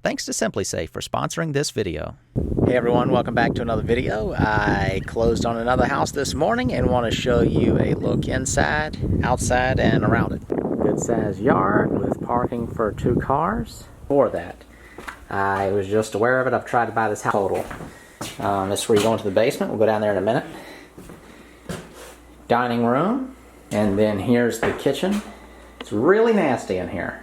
Thanks to SimpliSafe for sponsoring this video. Hey everyone, welcome back to another video. I closed on another house this morning and want to show you a look inside, outside, and around it. Good sized yard with parking for 2 cars. For that, I was just aware of it. I've tried to buy this house total. This is where you go into the basement. We'll go down there in a minute. Dining room, and then here's the kitchen. It's really nasty in here.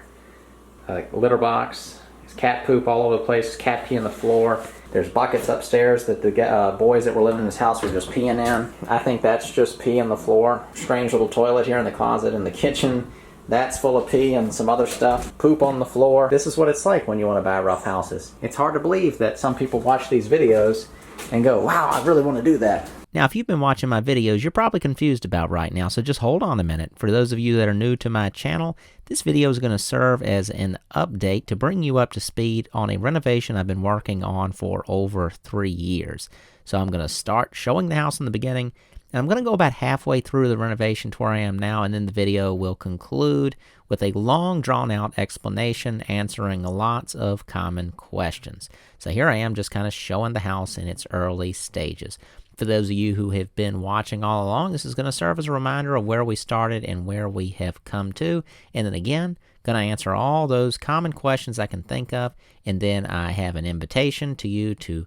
Litter box. Cat poop all over the place, cat pee on the floor. There's buckets upstairs that the boys that were living in this house were just peeing in. I think that's just pee on the floor. Strange little toilet here in the closet in the kitchen. That's full of pee and some other stuff. Poop on the floor. This is what it's like when you want to buy rough houses. It's hard to believe that some people watch these videos and go, wow, I really want to do that. Now, if you've been watching my videos, you're probably confused about right now, so just hold on a minute. For those of you that are new to my channel, this video is going to serve as an update to bring you up to speed on a renovation I've been working on for over 3 years. So I'm going to start showing the house in the beginning, and I'm going to go about halfway through the renovation to where I am now, and then the video will conclude with a long, drawn-out explanation answering lots of common questions. So here I am just kind of showing the house in its early stages. For those of you who have been watching all along, this is going to serve as a reminder of where we started and where we have come to. And then again, going to answer all those common questions I can think of. And then I have an invitation to you to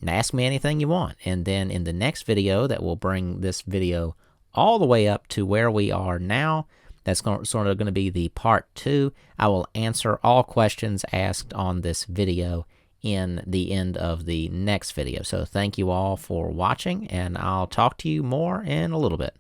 ask me anything you want. And then in the next video that will bring this video all the way up to where we are now, that's sort of going to be the part 2. I will answer all questions asked on this video in the end of the next video. So thank you all for watching, and I'll talk to you more in a little bit.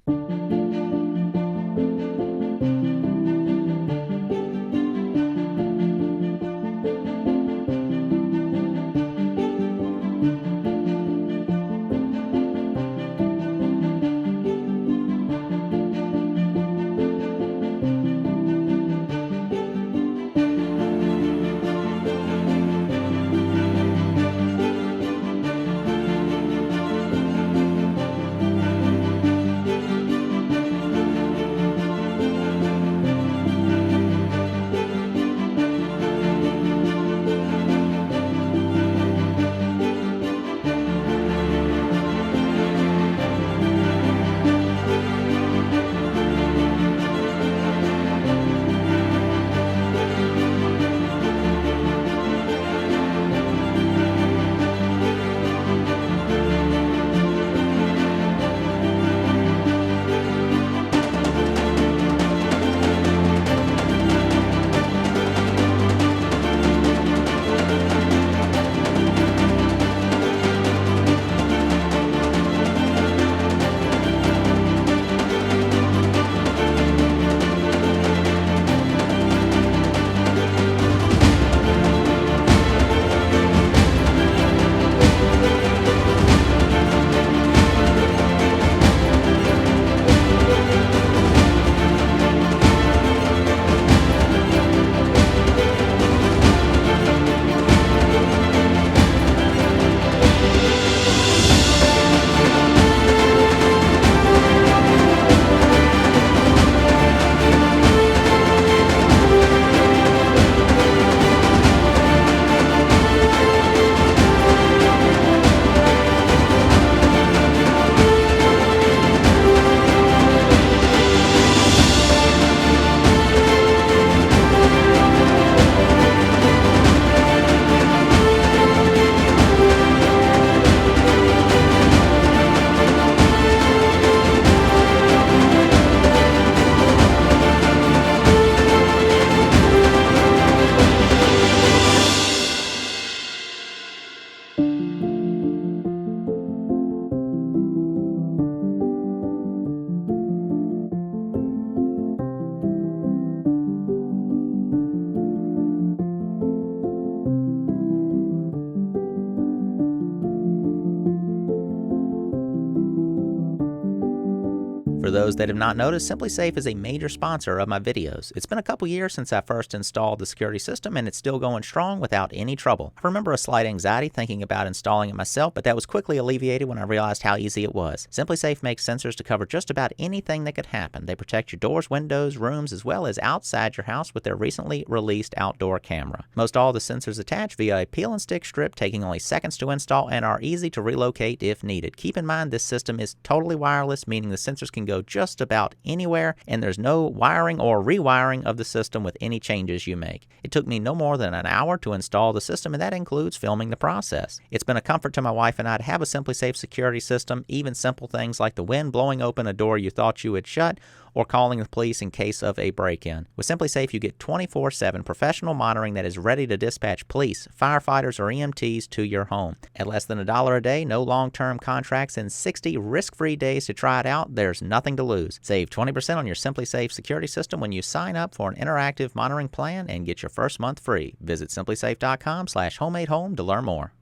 For those that have not noticed, SimpliSafe is a major sponsor of my videos. It's been a couple years since I first installed the security system, and it's still going strong without any trouble. I remember a slight anxiety thinking about installing it myself, but that was quickly alleviated when I realized how easy it was. SimpliSafe makes sensors to cover just about anything that could happen. They protect your doors, windows, rooms, as well as outside your house with their recently released outdoor camera. Most all the sensors attach via a peel and stick strip, taking only seconds to install and are easy to relocate if needed. Keep in mind this system is totally wireless, meaning the sensors can go just about anywhere, and there's no wiring or rewiring of the system with any changes you make. It took me no more than an hour to install the system, and that includes filming the process. It's been a comfort to my wife and I to have a SimpliSafe security system. Even simple things like the wind blowing open a door you thought you had shut, or calling the police in case of a break-in. With SimpliSafe, you get 24/7 professional monitoring that is ready to dispatch police, firefighters, or EMTs to your home. At less than $1 a day, no long-term contracts, and 60 risk-free days to try it out, there's nothing to lose. Save 20% on your SimpliSafe security system when you sign up for an interactive monitoring plan and get your first month free. Visit SimpliSafe.com/HomemadeHome to learn more.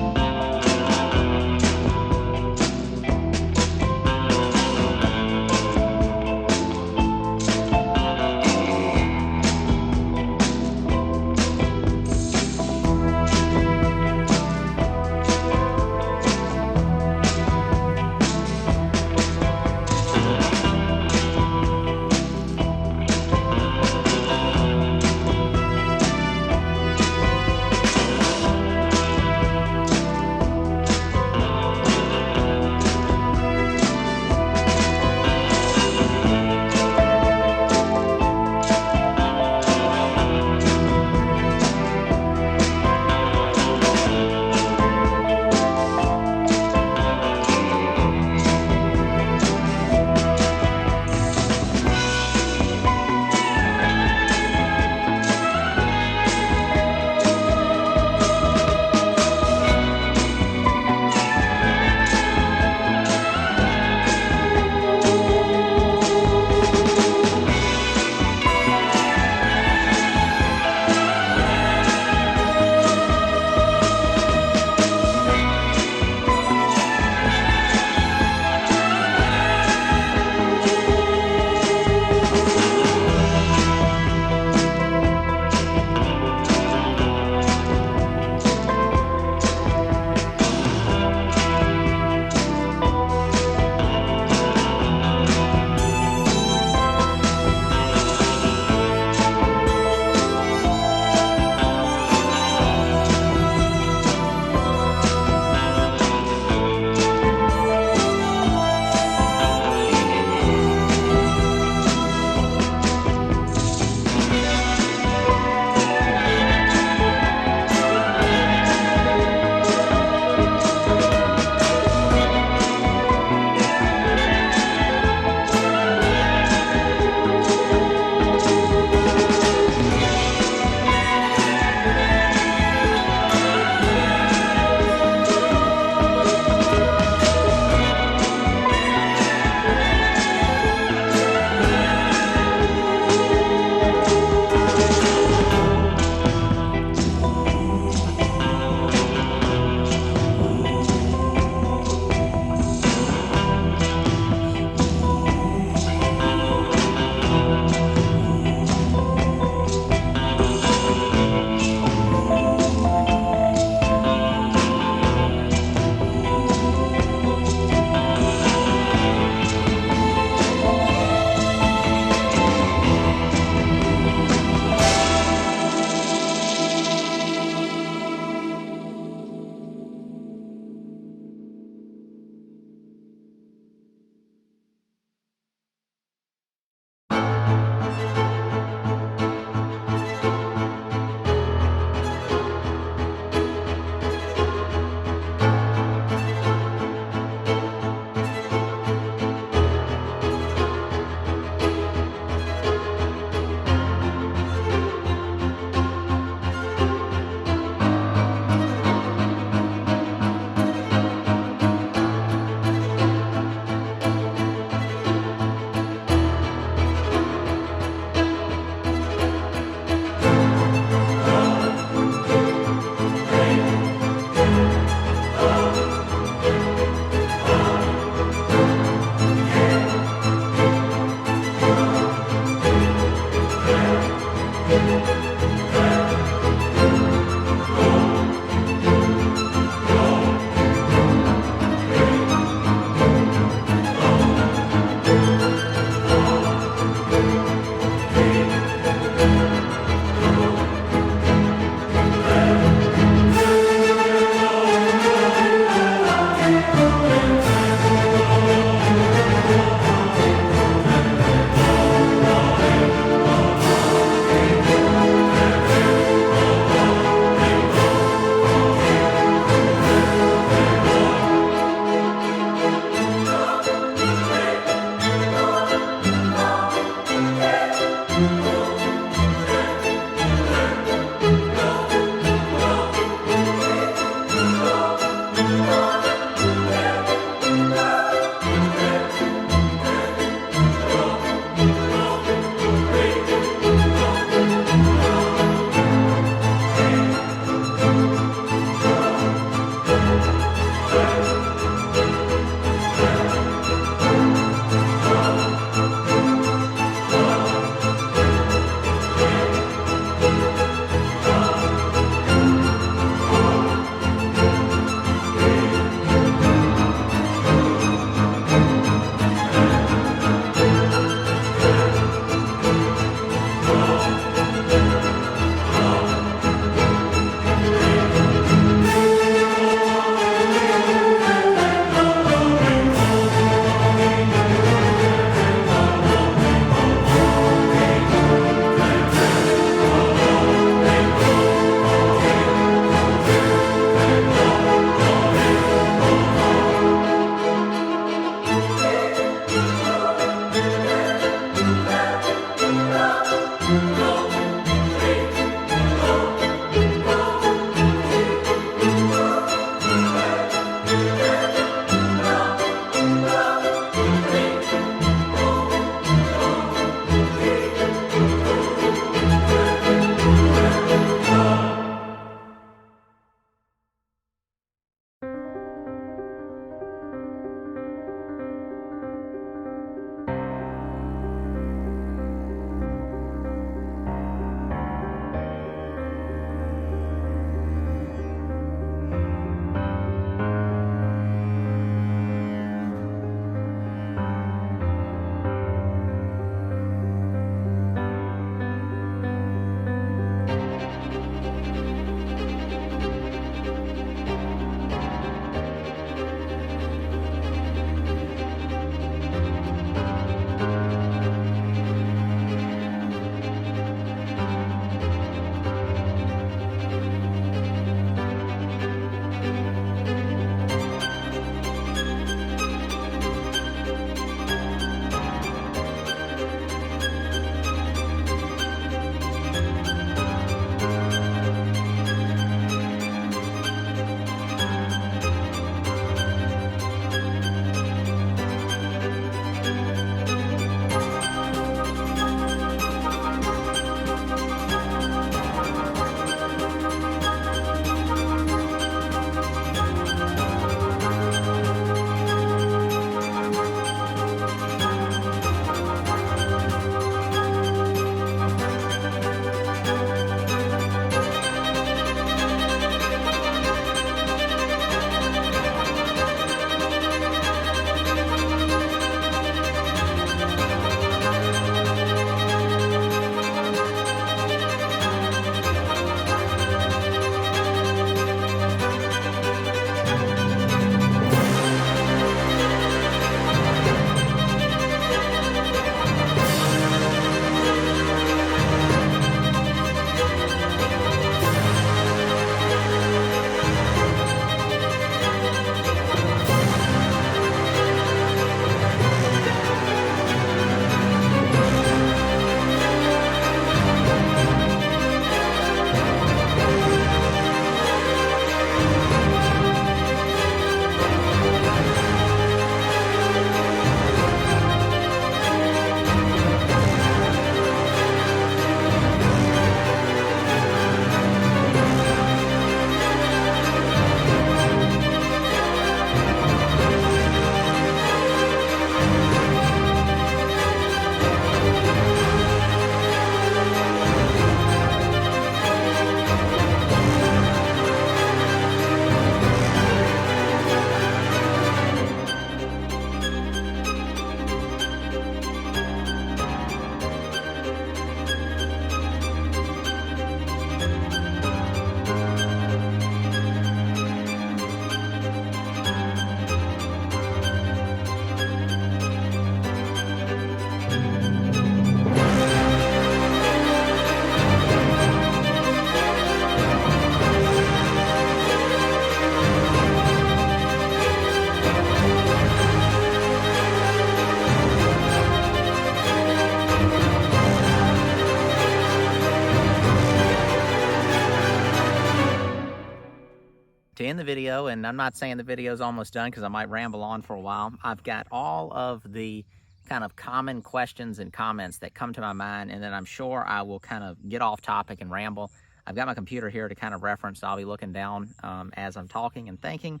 To end the video, and I'm not saying the video is almost done because I might ramble on for a while, I've got all of the kind of common questions and comments that come to my mind, and then I'm sure I will kind of get off topic and ramble. I've got my computer here to kind of reference. I'll be looking down as I'm talking and thinking.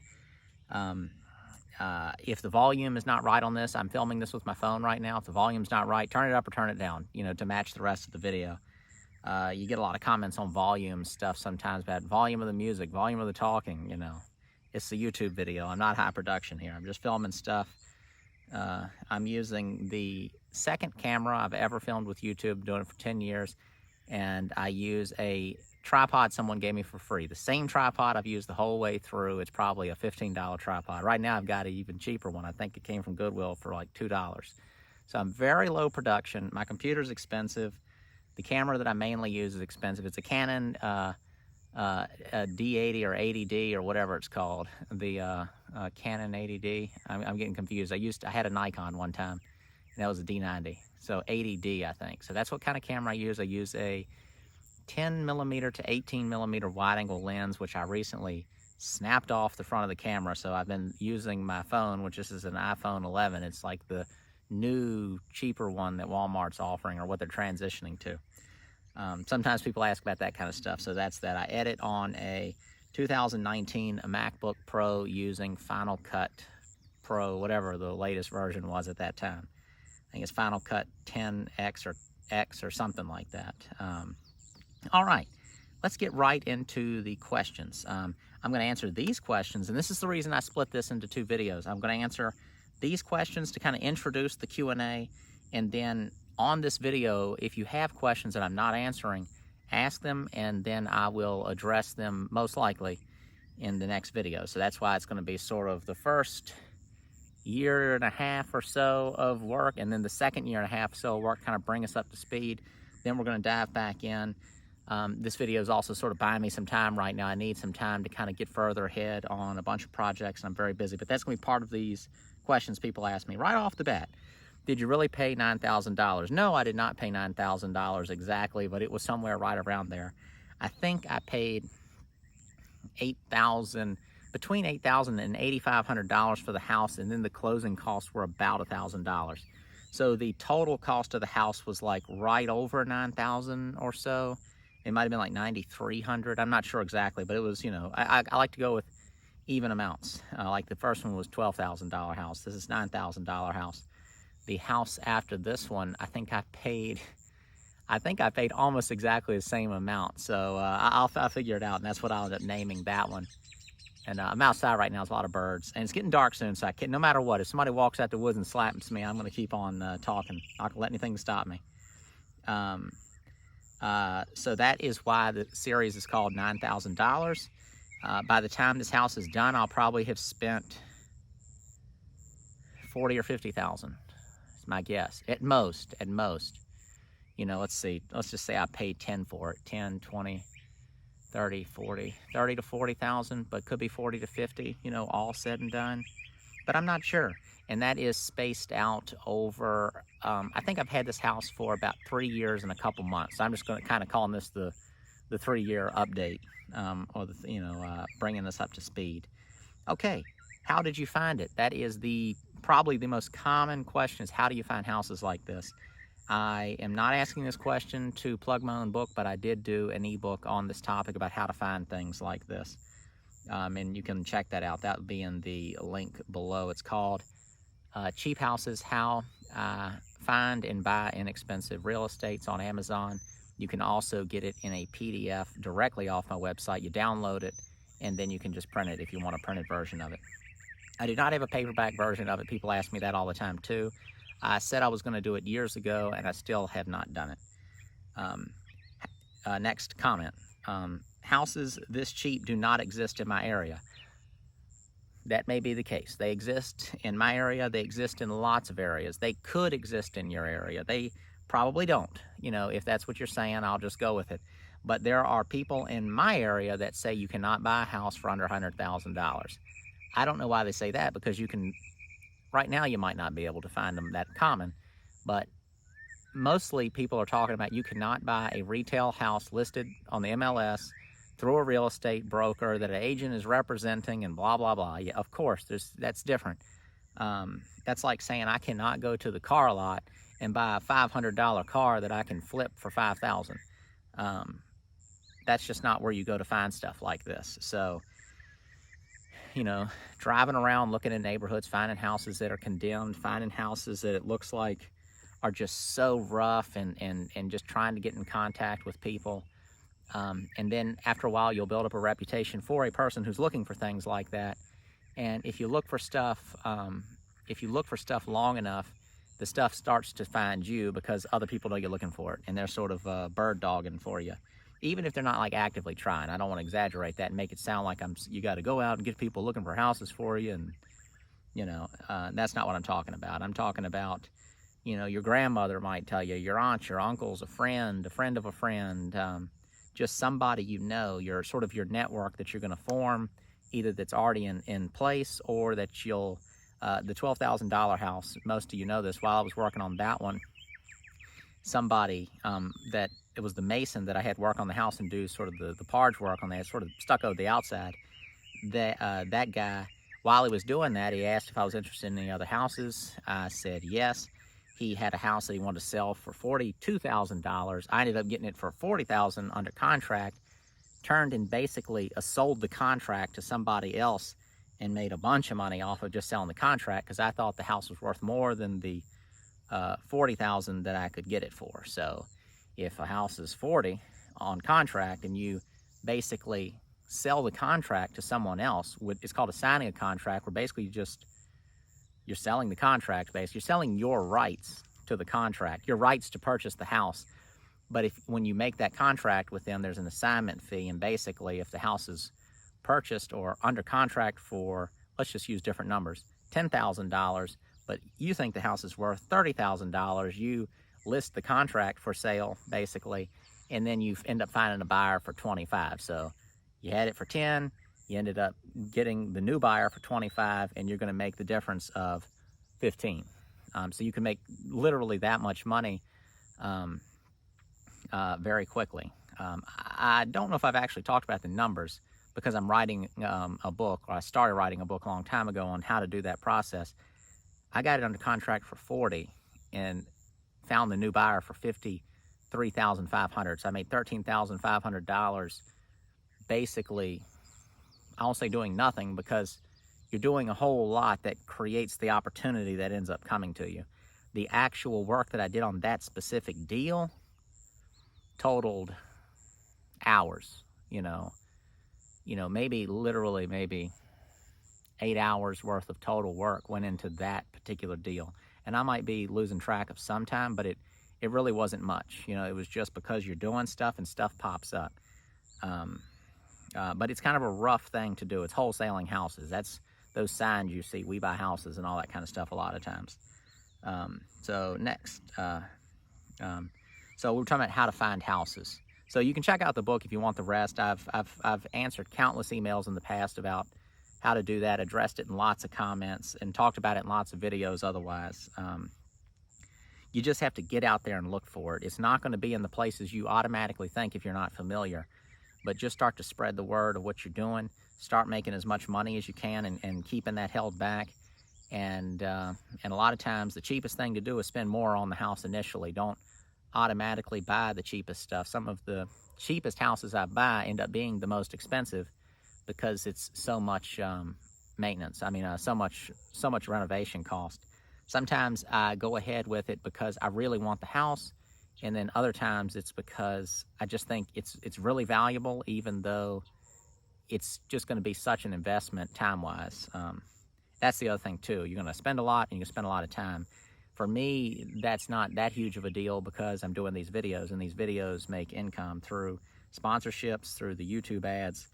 If the volume is not right on this, I'm filming this with my phone right now. If the volume's not right, turn it up or turn it down, you know, to match the rest of the video. You get a lot of comments on volume stuff sometimes about volume of the music, volume of the talking, you know. It's the YouTube video. I'm not high production here. I'm just filming stuff. I'm using the second camera I've ever filmed with YouTube, doing it for 10 years. And I use a tripod someone gave me for free. The same tripod I've used the whole way through. It's probably a $15 tripod. Right now I've got an even cheaper one. I think it came from Goodwill for like $2. So I'm very low production. My computer's expensive. The camera that I mainly use is expensive. It's a Canon a D80 or 80D or whatever it's called. The Canon 80D. I'm getting confused. I had a Nikon one time, and that was a D90. So 80D, I think. So that's what kind of camera I use. I use a 10 millimeter to 18 millimeter wide angle lens, which I recently snapped off the front of the camera. So I've been using my phone, which this is an iPhone 11. It's like the new, cheaper one that Walmart's offering, or what they're transitioning to. Sometimes people ask about that kind of stuff. So that's that. I edit on a 2019 MacBook Pro using Final Cut Pro, whatever the latest version was at that time. I think it's Final Cut 10X or X or something like that. All right, let's get right into the questions. I'm going to answer these questions, and this is the reason I split this into two videos. I'm going to answer these questions to kind of introduce the Q&A, and then on this video, if you have questions that I'm not answering, ask them, and then I will address them most likely in the next video. So that's why it's going to be sort of the first year and a half or so of work, and then the second year and a half or so of work, kind of bring us up to speed. Then we're going to dive back in. This video is also sort of buying me some time right now. I need some time to kind of get further ahead on a bunch of projects, and I'm very busy. But that's going to be part of these questions people ask me right off the bat. Did you really pay $9,000? No, I did not pay $9,000 exactly, but it was somewhere right around there. I think I paid between $8,000 and $8,500 for the house, and then the closing costs were about $1,000. So the total cost of the house was like right over $9,000 or so. It might have been like $9,300. I'm not sure exactly, but it was, you know, I like to go with even amounts. Like the first one was $12,000 house. This is $9,000 house. The house after this one, I think I paid almost exactly the same amount. So I'll figure it out, and that's what I'll end up naming that one. And I'm outside right now. There's a lot of birds, and it's getting dark soon, so I can't, no matter what, if somebody walks out the woods and slaps me, I'm going to keep on talking. I'm not going to let anything stop me. So that is why the series is called $9,000. By the time this house is done, I'll probably have spent $40,000 or $50,000. It's my guess. At most. You know, let's see. Let's just say I paid 10 for it. 10, 20, 30, 40, 30 to 40,000, but could be 40 to 50, you know, all said and done. But I'm not sure. And that is spaced out over, I think I've had this house for about 3 years and a couple months. So I'm just going to kind of calling this the 3-year update, or bringing this up to speed. Okay, how did you find it? That is probably the most common question, is how do you find houses like this? I am not asking this question to plug my own book, but I did do an ebook on this topic about how to find things like this. And you can check that out. That would be in the link below. It's called Cheap Houses, How Find and Buy Inexpensive Real Estates on Amazon. You can also get it in a PDF directly off my website. You download it, and then you can just print it if you want a printed version of it. I do not have a paperback version of it. People ask me that all the time too. I said I was going to do it years ago, and I still have not done it. Next comment. Houses this cheap do not exist in my area. That may be the case. They exist in my area. They exist in lots of areas. They could exist in your area. They probably don't. You know, if that's what you're saying, I'll just go with it. But there are people in my area that say you cannot buy a house for under $100,000. I don't know why they say that, because you can, right now you might not be able to find them that common, but mostly people are talking about you cannot buy a retail house listed on the MLS through a real estate broker that an agent is representing and blah, blah, blah. Yeah, of course, that's different. That's like saying I cannot go to the car lot and buy a $500 car that I can flip for $5,000. That's just not where you go to find stuff like this. So driving around looking in neighborhoods, finding houses that are condemned, finding houses that it looks like are just so rough, and just trying to get in contact with people. And then after a while, you'll build up a reputation for a person who's looking for things like that. And if you look for stuff, long enough, the stuff starts to find you because other people know you're looking for it, and they're sort of bird dogging for you, even if they're not like actively trying. I don't want to exaggerate that and make it sound like you got to go out and get people looking for houses for you, and that's not what I'm talking about. I'm talking about, your grandmother might tell you, your aunt, your uncles, a friend of a friend, just somebody your sort of your network that you're going to form, either that's already in place, or that you'll, the $12,000 house, most of you know this, while I was working on that one, somebody, that it was the mason that I had work on the house and do sort of the parge work on that, sort of stucco the outside, that guy, while he was doing that, he asked if I was interested in any other houses. I said yes. He had a house that he wanted to sell for $42,000. I ended up getting it for $40,000 under contract, turned and basically sold the contract to somebody else and made a bunch of money off of just selling the contract, because I thought the house was worth more than the $40,000 that I could get it for. So if a house is $40,000 on contract and you basically sell the contract to someone else, it's called a signing a contract, where basically you're selling the contract. Basically, you're selling your rights to the contract, your rights to purchase the house. But when you make that contract with them, there's an assignment fee, and basically if the house is purchased or under contract for, let's just use different numbers, $10,000, but you think the house is worth $30,000, you list the contract for sale basically, and then you end up finding a buyer for $25,000. So you had it for $10,000, you ended up getting the new buyer for $25,000, and you're going to make the difference of $15,000. So you can make literally that much money very quickly. I don't know if I've actually talked about the numbers, because I'm writing a book, or I started writing a book a long time ago on how to do that process. I got it under contract for $40,000 and found the new buyer for $53,500. So I made $13,500 basically. I won't say doing nothing, because you're doing a whole lot that creates the opportunity that ends up coming to you. The actual work that I did on that specific deal totaled hours, maybe 8 hours worth of total work went into that particular deal. And I might be losing track of some time, but it really wasn't much. It was just because you're doing stuff and stuff pops up. But it's kind of a rough thing to do. It's wholesaling houses. That's those signs you see, we buy houses and all that kind of stuff a lot of times. So next, so we're talking about how to find houses. So you can check out the book if you want the rest. I've answered countless emails in the past about how to do that, addressed it in lots of comments, and talked about it in lots of videos otherwise. You just have to get out there and look for it. It's not going to be in the places you automatically think if you're not familiar, but just start to spread the word of what you're doing. Start making as much money as you can, and keeping that held back. And a lot of times the cheapest thing to do is spend more on the house initially. Don't automatically buy the cheapest stuff. Some of the cheapest houses I buy end up being the most expensive, because it's so much maintenance. So much renovation cost. Sometimes I go ahead with it because I really want the house, and then other times it's because I just think it's really valuable, even though it's just going to be such an investment time-wise. That's the other thing too. You're going to spend a lot, and you're going to spend a lot of time. For me, that's not that huge of a deal, because I'm doing these videos, and these videos make income through sponsorships, through the YouTube ads,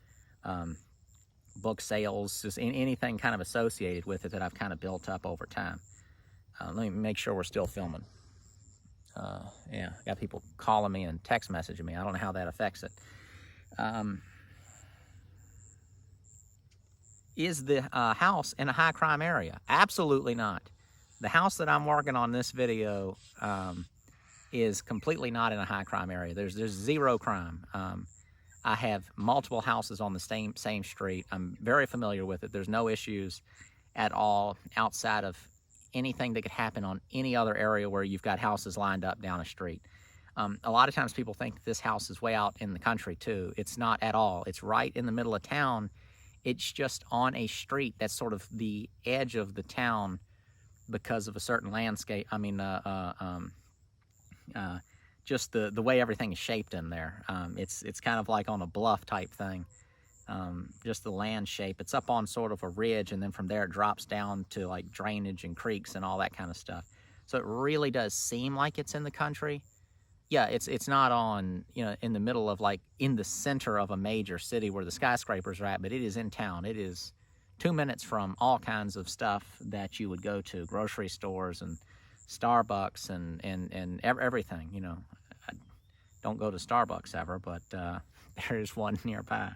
book sales, just anything kind of associated with it that I've kind of built up over time. Let me make sure we're still filming. Yeah, I got people calling me and text messaging me. I don't know how that affects it. Is the house in a high crime area? Absolutely not. The house that I'm working on this video is completely not in a high crime area. There's zero crime. I have multiple houses on the same street. I'm very familiar with it. There's no issues at all outside of anything that could happen on any other area where you've got houses lined up down a street. A lot of times people think this house is way out in the country too. It's not at all. It's right in the middle of town. It's just on a street that's sort of the edge of the town because of a certain landscape. I mean, just the way everything is shaped in there. It's kind of like on a bluff type thing. Just the land shape. It's up on sort of a ridge, and then from there it drops down to like drainage and creeks and all that kind of stuff. So it really does seem like it's in the country. Yeah, it's not on, in the middle of, like, in the center of a major city where the skyscrapers are at, but it is in town. It is 2 minutes from all kinds of stuff that you would go to, grocery stores and Starbucks and everything. I don't go to Starbucks ever, but there is one nearby.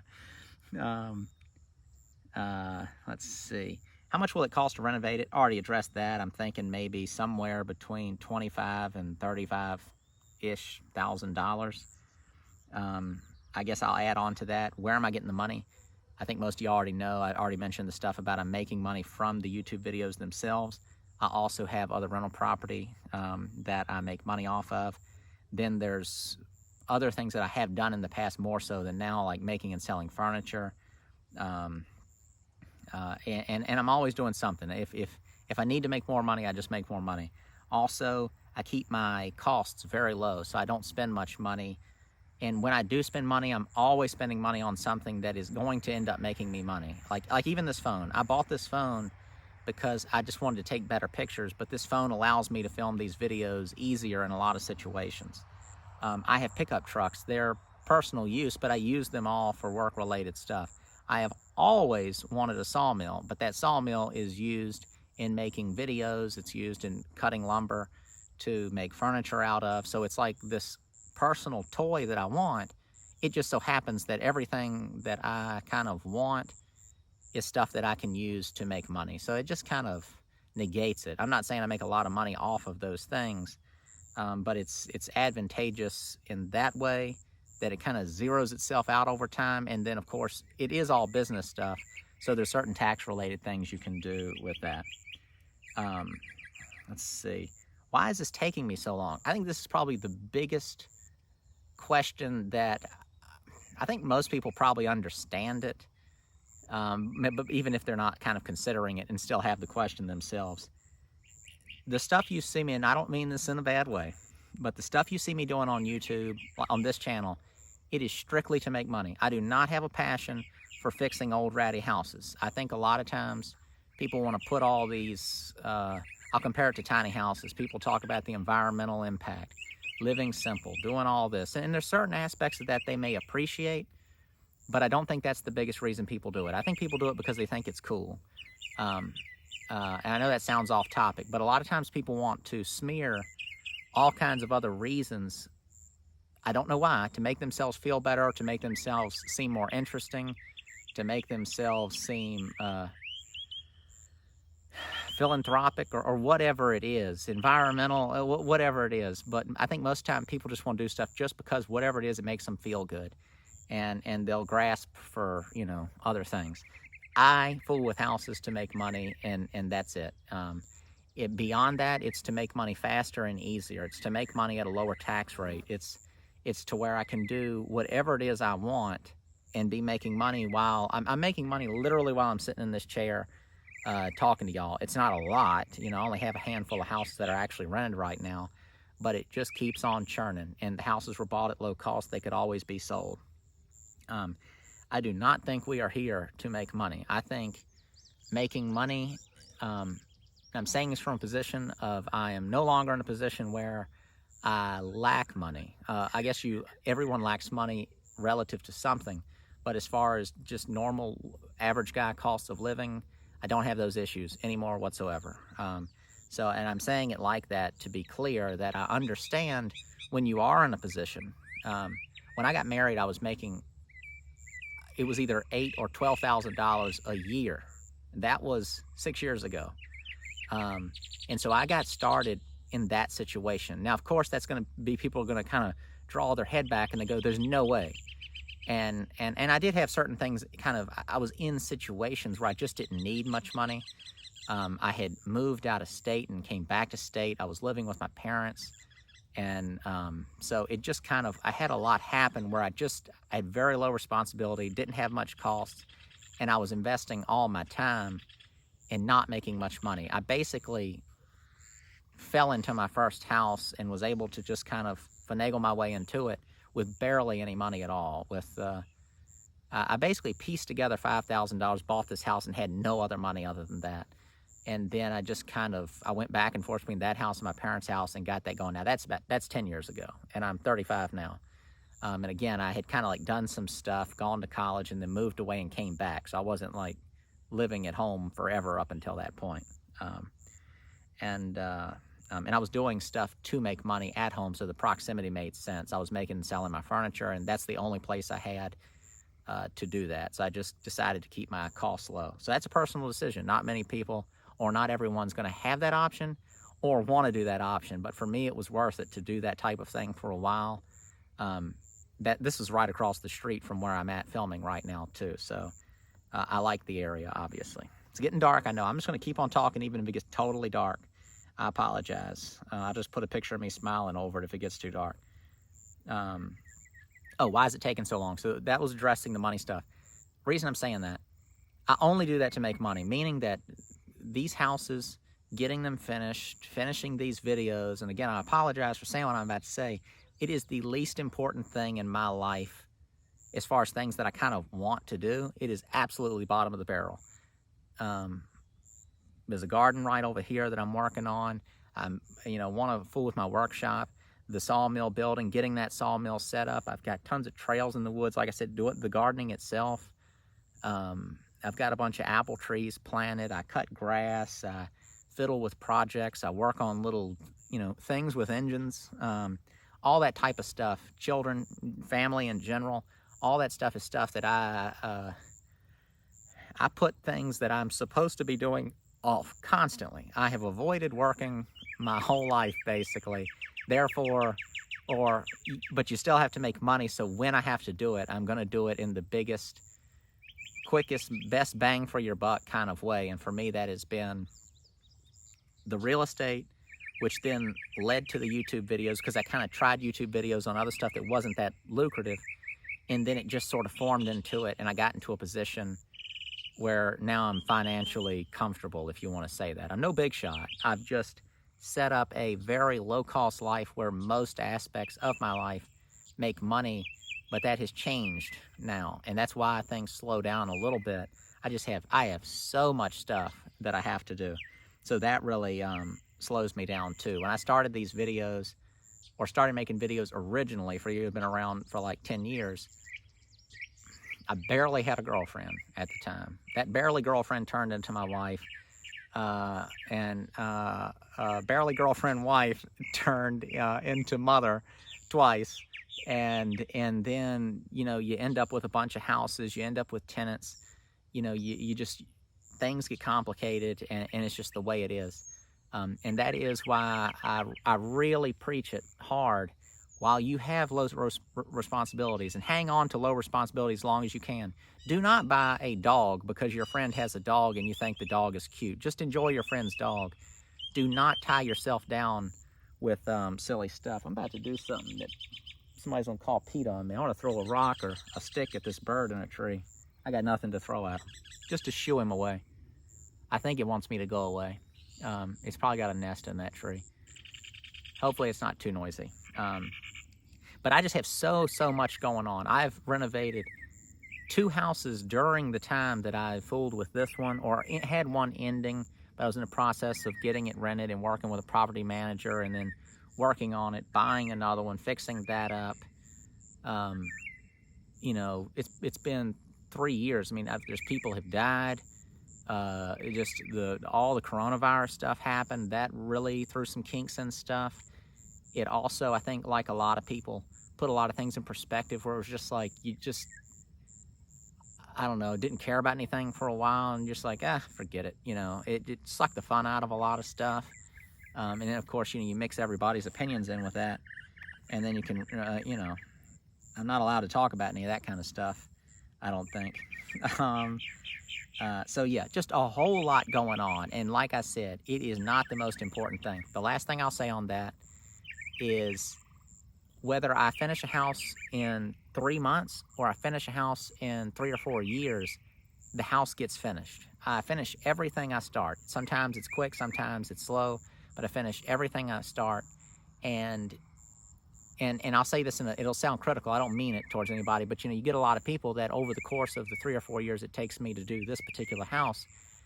Let's see. How much will it cost to renovate it? Already addressed that. I'm thinking maybe somewhere between $25,000 and $35,000-ish. I guess I'll add on to that. Where am I getting the money? I think most of you already know. I already mentioned the stuff about I'm making money from the YouTube videos themselves. I also have other rental property that I make money off of. Then there's other things that I have done in the past more so than now, like making and selling furniture. And I'm always doing something. If I need to make more money, I just make more money. Also, I keep my costs very low, so I don't spend much money. And when I do spend money, I'm always spending money on something that is going to end up making me money. Like even this phone. I bought this phone because I just wanted to take better pictures, but this phone allows me to film these videos easier in a lot of situations. I have pickup trucks. They're personal use, but I use them all for work-related stuff. I have always wanted a sawmill, but that sawmill is used in making videos. It's used in cutting lumber to make furniture out of. So it's like this personal toy that I want. It just so happens that everything that I kind of want is stuff that I can use to make money. So it just kind of negates it. I'm not saying I make a lot of money off of those things, but it's advantageous in that way, that it kind of zeroes itself out over time. And then, of course, it is all business stuff, so there's certain tax-related things you can do with that. Let's see. Why is this taking me so long? I think this is probably the biggest question that I think most people probably understand it, but even if they're not kind of considering it and still have the question themselves. The stuff you see me, and I don't mean this in a bad way, but the stuff you see me doing on YouTube, on this channel, it is strictly to make money. I do not have a passion for fixing old ratty houses. I think a lot of times people want to put all these, I'll compare it to tiny houses. People talk about the environmental impact, living simple, doing all this. And there's certain aspects of that they may appreciate, but I don't think that's the biggest reason people do it. I think people do it because they think it's cool. And I know that sounds off topic, but a lot of times people want to smear all kinds of other reasons, I don't know why, to make themselves feel better, to make themselves seem more interesting, to make themselves seem philanthropic or whatever it is, environmental, whatever it is. But I think most time people just want to do stuff just because whatever it is, it makes them feel good. And they'll grasp for, other things. I fool with houses to make money, and that's it. Beyond that, it's to make money faster and easier. It's to make money at a lower tax rate. It's to where I can do whatever it is I want and be making money while I'm making money literally while I'm sitting in this chair talking to y'all. It's not a lot. I only have a handful of houses that are actually rented right now, but it just keeps on churning. And the houses were bought at low cost. They could always be sold. I do not think we are here to make money. I think making money, I'm saying this from a position of I am no longer in a position where I lack money. I guess everyone lacks money relative to something, but as far as just normal average guy costs of living, I don't have those issues anymore whatsoever. And I'm saying it like that to be clear that I understand when you are in a position. When I got married, I was making, it was either $8,000 or $12,000 a year. That was 6 years ago. And so I got started in that situation. Now, of course, that's going to be, people are going to kind of draw their head back and they go, there's no way. And I did have certain things I was in situations where I just didn't need much money. I had moved out of state and came back to state. I was living with my parents. And so it just I had a lot happen where I had very low responsibility, didn't have much cost. and I was investing all my time and not making much money. I basically fell into my first house and was able to just kind of finagle my way into it with barely any money at all. I basically pieced together $5,000, bought this house, and had no other money other than that. And then I went back and forth between that house and my parents' house and got that going. Now that's 10 years ago, and I'm 35 now. And again, I had kind of like done some stuff, gone to college, and then moved away and came back. So I wasn't like living at home forever up until that point. And I was doing stuff to make money at home, so the proximity made sense. I was making and selling my furniture, and that's the only place I had to do that. So I just decided to keep my costs low. So that's a personal decision. Not many people, or not everyone's going to have that option or want to do that option. But for me, it was worth it to do that type of thing for a while. This is right across the street from where I'm at filming right now too. So I like the area, obviously. It's getting dark, I know. I'm just going to keep on talking even if it gets totally dark. I apologize. I'll just put a picture of me smiling over it if it gets too dark. Why is it taking so long? So that was addressing the money stuff. Reason I'm saying that, I only do that to make money, meaning that these houses, getting them finished, finishing these videos, and again, I apologize for saying what I'm about to say, it is the least important thing in my life as far as things that I kind of want to do. It is absolutely bottom of the barrel. There's a garden right over here that I'm working on. Want to fool with my workshop. The sawmill building, getting that sawmill set up. I've got tons of trails in the woods. Like I said, the gardening itself. I've got a bunch of apple trees planted. I cut grass. I fiddle with projects. I work on little, things with engines. All that type of stuff. Children, family in general. All that stuff is stuff that I put things that I'm supposed to be doing off constantly. I have avoided working my whole life, basically. Therefore, but you still have to make money, so when I have to do it, I'm going to do it in the biggest, quickest, best bang for your buck kind of way. And for me, that has been the real estate, which then led to the YouTube videos, because I kind of tried YouTube videos on other stuff that wasn't that lucrative, and then it just sort of formed into it, and I got into a position where now I'm financially comfortable, if you want to say that. I'm no big shot. I've just set up a very low-cost life where most aspects of my life make money, but that has changed now, and that's why things slow down a little bit. I have so much stuff that I have to do, so that really slows me down too. When I started these videos, or started making videos originally, for you who've been around for like 10 years, I barely had a girlfriend at the time. That barely girlfriend turned into my wife. And barely girlfriend wife turned into mother twice, and then you end up with a bunch of houses, you end up with tenants, you just, things get complicated, and it's just the way it is, and that is why I really preach it hard. While you have low responsibilities, and hang on to low responsibilities as long as you can. Do not buy a dog because your friend has a dog and you think the dog is cute. Just enjoy your friend's dog. Do not tie yourself down with silly stuff. I'm about to do something that somebody's going to call Pete on me. I want to throw a rock or a stick at this bird in a tree. I got nothing to throw at him. Just to shoo him away. I think it wants me to go away. It's probably got a nest in that tree. Hopefully it's not too noisy. But I just have so much going on. I've renovated 2 houses during the time that I fooled with this one, or had one ending, but I was in the process of getting it rented and working with a property manager, and then working on it, buying another one, fixing that up. It's been 3 years. I mean, there's people have died. All the coronavirus stuff happened. That really threw some kinks and stuff. It also, I think, like a lot of people, put a lot of things in perspective, where it was just like, I don't know, didn't care about anything for a while, and just like, forget it. It sucked the fun out of a lot of stuff. And then, of course, you mix everybody's opinions in with that, and then you can, I'm not allowed to talk about any of that kind of stuff, I don't think. So yeah, just a whole lot going on. And like I said, it is not the most important thing. The last thing I'll say on that is, whether I finish a house in 3 months or I finish a house in 3 or 4 years, the house gets finished. I finish everything I start. Sometimes it's quick, sometimes it's slow, but I finish everything I start. And I'll say this, it'll sound critical. I don't mean it towards anybody, but you get a lot of people that over the course of the 3 or 4 years it takes me to do this particular house,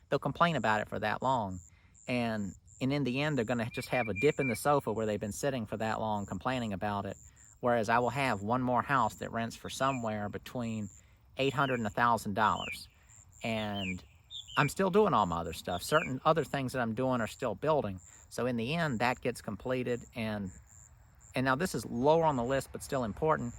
they'll complain about it for that long. And in the end, they're going to just have a dip in the sofa where they've been sitting for that long complaining about it. Whereas I will have one more house that rents for somewhere between $800 and $1,000. And I'm still doing all my other stuff. Certain other things that I'm doing are still building. So in the end, that gets completed. And now this is lower on the list, but still important.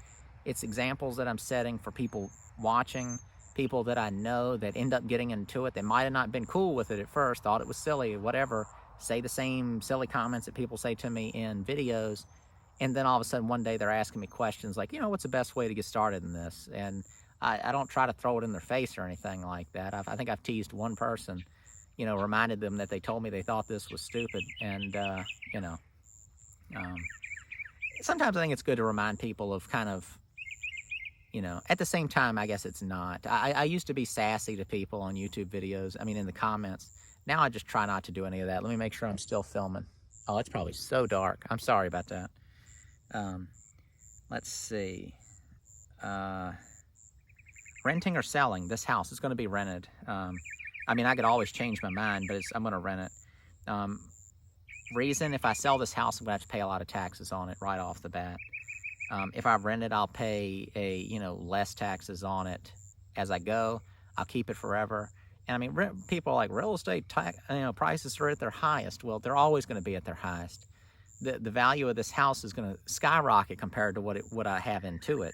It's examples that I'm setting for people watching, people that I know that end up getting into it. They might have not been cool with it at first, thought it was silly, whatever, say the same silly comments that people say to me in videos. And then all of a sudden one day they're asking me questions like, what's the best way to get started in this? And I don't try to throw it in their face or anything like that. I think I've teased one person, reminded them that they told me they thought this was stupid. And, sometimes I think it's good to remind people of kind of, at the same time, I guess it's not. I used to be sassy to people on YouTube videos, in the comments. Now I just try not to do any of that. Let me make sure I'm still filming. Oh, it's probably so dark. I'm sorry about that. Let's see. Renting or selling. This house is going to be rented. I could always change my mind, but I'm going to rent it. Reason, if I sell this house, I'm going to have to pay a lot of taxes on it right off the bat. If I rent it, I'll pay less taxes on it as I go. I'll keep it forever. And people are like, real estate prices are at their highest. Well, they're always going to be at their highest. The value of this house is going to skyrocket compared to what I have into it.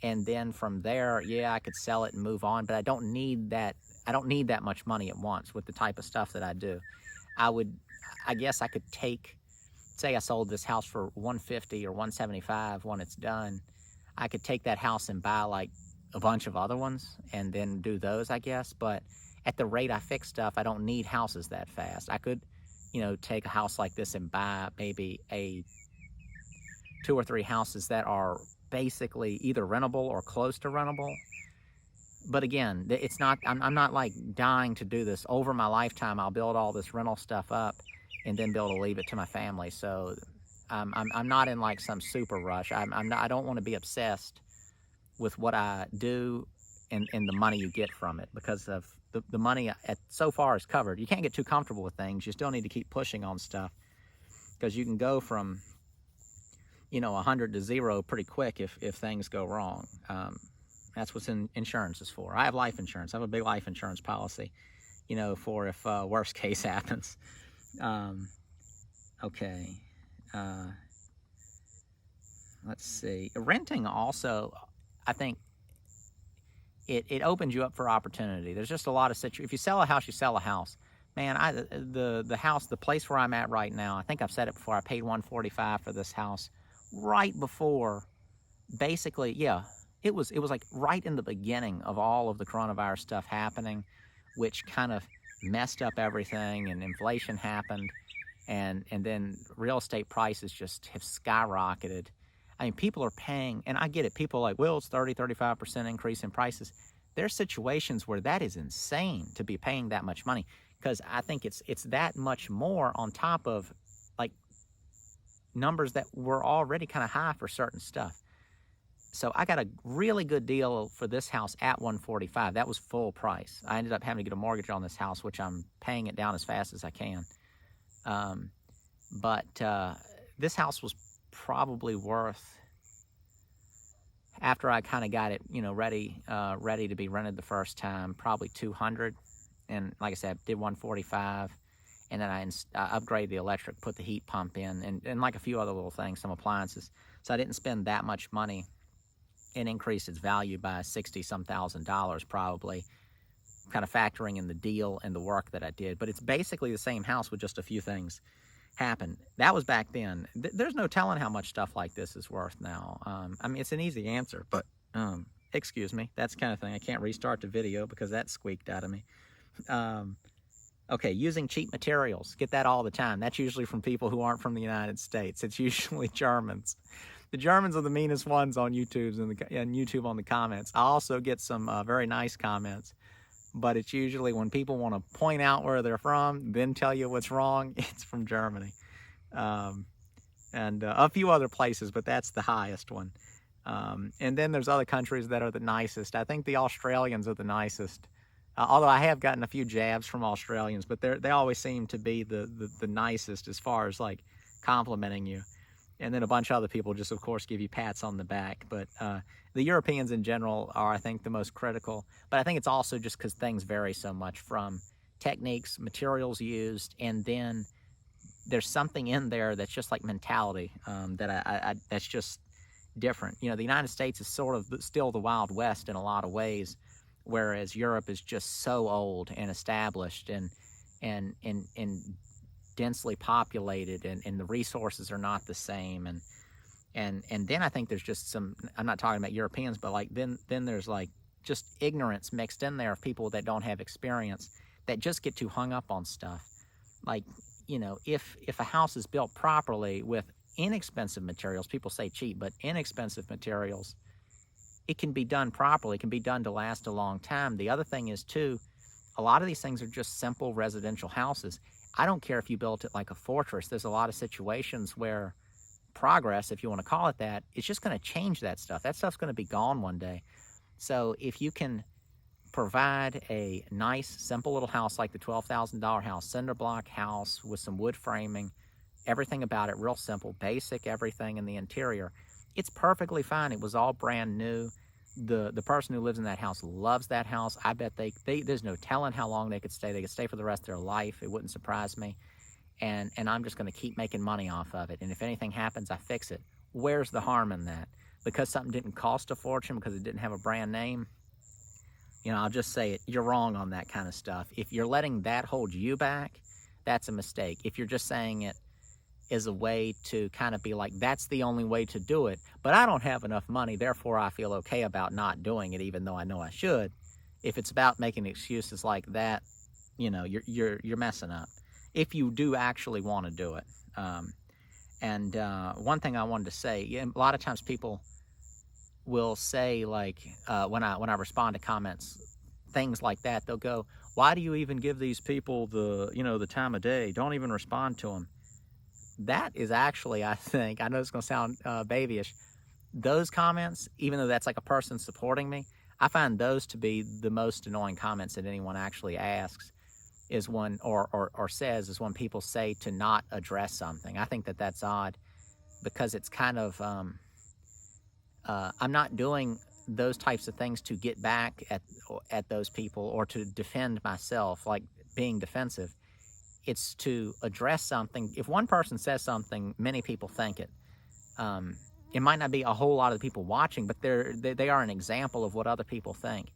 And then from there, I could sell it and move on, but I don't need that. I don't need that much money at once with the type of stuff that I do. I guess I could say I sold this house for $150 or $175 when it's done. I could take that house and buy like a bunch of other ones and then do those, I guess. But at the rate I fix stuff, I don't need houses that fast. I could, take a house like this and buy maybe 2 or 3 houses that are basically either rentable or close to rentable. But again, it's not. I'm not like dying to do this. Over my lifetime, I'll build all this rental stuff up and then be able to leave it to my family. So I'm not in like some super rush. I don't want to be obsessed with what I do and the money you get from it, because of the money so far is covered. You can't get too comfortable with things. You still need to keep pushing on stuff, because you can go from 100 to 0 pretty quick if things go wrong. That's what insurance is for. I have life insurance. I have a big life insurance policy, for if worst case happens. Okay. Let's see. Renting also, I think, it opens you up for opportunity. There's just a lot of situations. If you sell a house, you sell a house. Man, the house, the place where I'm at right now, I think I've said it before, I paid $145 for this house right before, basically, it was like right in the beginning of all of the coronavirus stuff happening, which kind of messed up everything, and inflation happened, and then real estate prices just have skyrocketed. People are paying, and I get it, people are like, well, it's 35% increase in prices. There's situations where that is insane to be paying that much money, because I think it's that much more on top of like numbers that were already kind of high for certain stuff. So I got a really good deal for this house at $145. That was full price. I ended up having to get a mortgage on this house, which I'm paying it down as fast as I can. But this house was probably worth, after I kind of got it, ready to be rented the first time, probably $200. And like I said, I did $145, and then I upgraded the electric, put the heat pump in, and like a few other little things, some appliances. So I didn't spend that much money and increased its value by $60-some thousand probably, kind of factoring in the deal and the work that I did. But it's basically the same house with just a few things happen. That was back then. There's no telling how much stuff like this is worth now. It's an easy answer, but excuse me, that's the kind of thing. I can't restart the video because that squeaked out of me. Okay, using cheap materials. Get that all the time. That's usually from people who aren't from the United States. It's usually Germans. The Germans are the meanest ones on YouTube on the comments. I also get some very nice comments but it's usually when people want to point out where they're from, then tell you what's wrong, it's from Germany. And a few other places, but that's the highest one. And then there's other countries that are the nicest. I think the Australians are the nicest. Although I have gotten a few jabs from Australians, but they always seem to be the nicest as far as like complimenting you. And then a bunch of other people just, of course, give you pats on the back. But the Europeans in general are, I think, the most critical. But I think it's also just because things vary so much from techniques, materials used, and then there's something in there that's just like mentality that that's just different. You know, the United States is sort of still the Wild West in a lot of ways, whereas Europe is just so old and established and densely populated, and the resources are not the same. And then I think there's just some, I'm not talking about Europeans, but like then there's like just ignorance mixed in there of people that don't have experience that just get too hung up on stuff. Like, you know, if a house is built properly with inexpensive materials, people say cheap, but inexpensive materials, it can be done properly. It can be done to last a long time. The other thing is too, a lot of these things are just simple residential houses. I don't care if you built it like a fortress. There's a lot of situations where progress, if you want to call it that, it's just going to change that stuff. That stuff's going to be gone one day. So if you can provide a nice, simple little house like the $12,000 house, cinder block house with some wood framing, everything about it real simple, basic everything in the interior, it's perfectly fine. It was all brand new. The person who lives in that house loves that house. I bet they there's no telling how long they could stay. They could stay for the rest of their life. It wouldn't surprise me. And I'm just going to keep making money off of it. And if anything happens, I fix it. Where's the harm in that? Because something didn't cost a fortune, because it didn't have a brand name, you know, I'll just say it. You're wrong on that kind of stuff. If you're letting that hold you back, that's a mistake. If you're just saying it as a way to kind of be like, that's the only way to do it, but I don't have enough money, therefore I feel okay about not doing it, even though I know I should. If it's about making excuses like that, you know, you're messing up. If you do actually want to do it. One thing I wanted to say, a lot of times people will say, like, when I respond to comments, things like that, they'll go, why do you even give these people the time of day? Don't even respond to them. That is actually, I think, I know it's going to sound babyish, those comments, even though that's like a person supporting me, I find those to be the most annoying comments that anyone actually asks, is when, or says, is when people say to not address something. I think that that's odd, because it's kind of, I'm not doing those types of things to get back at those people or to defend myself, like being defensive. It's to address something. If one person says something, many people think it. It might not be a whole lot of the people watching, but they are an example of what other people think.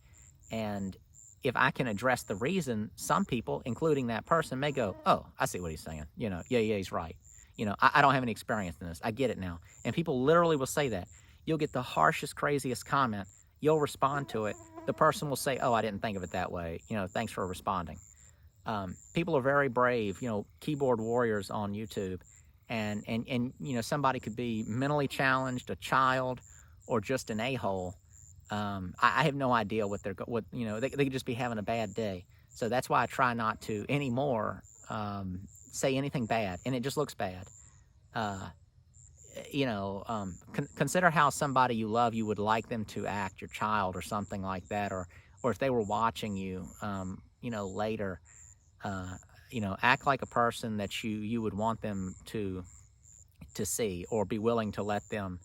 And if I can address the reason, some people, including that person, may go, oh, I see what he's saying. You know, yeah, he's right. You know, I don't have any experience in this. I get it now. And people literally will say that. You'll get the harshest, craziest comment. You'll respond to it. The person will say, oh, I didn't think of it that way. You know, thanks for responding. People are very brave, you know, keyboard warriors on YouTube. And you know, somebody could be mentally challenged, a child, or just an a-hole. I have no idea what you know, they could just be having a bad day. So that's why I try not to anymore say anything bad, and it just looks bad. You know, consider how somebody you love, you would like them to act, your child or something like that, or if they were watching you, you know, later, you know, act like a person that you would want them to see, or be willing to let them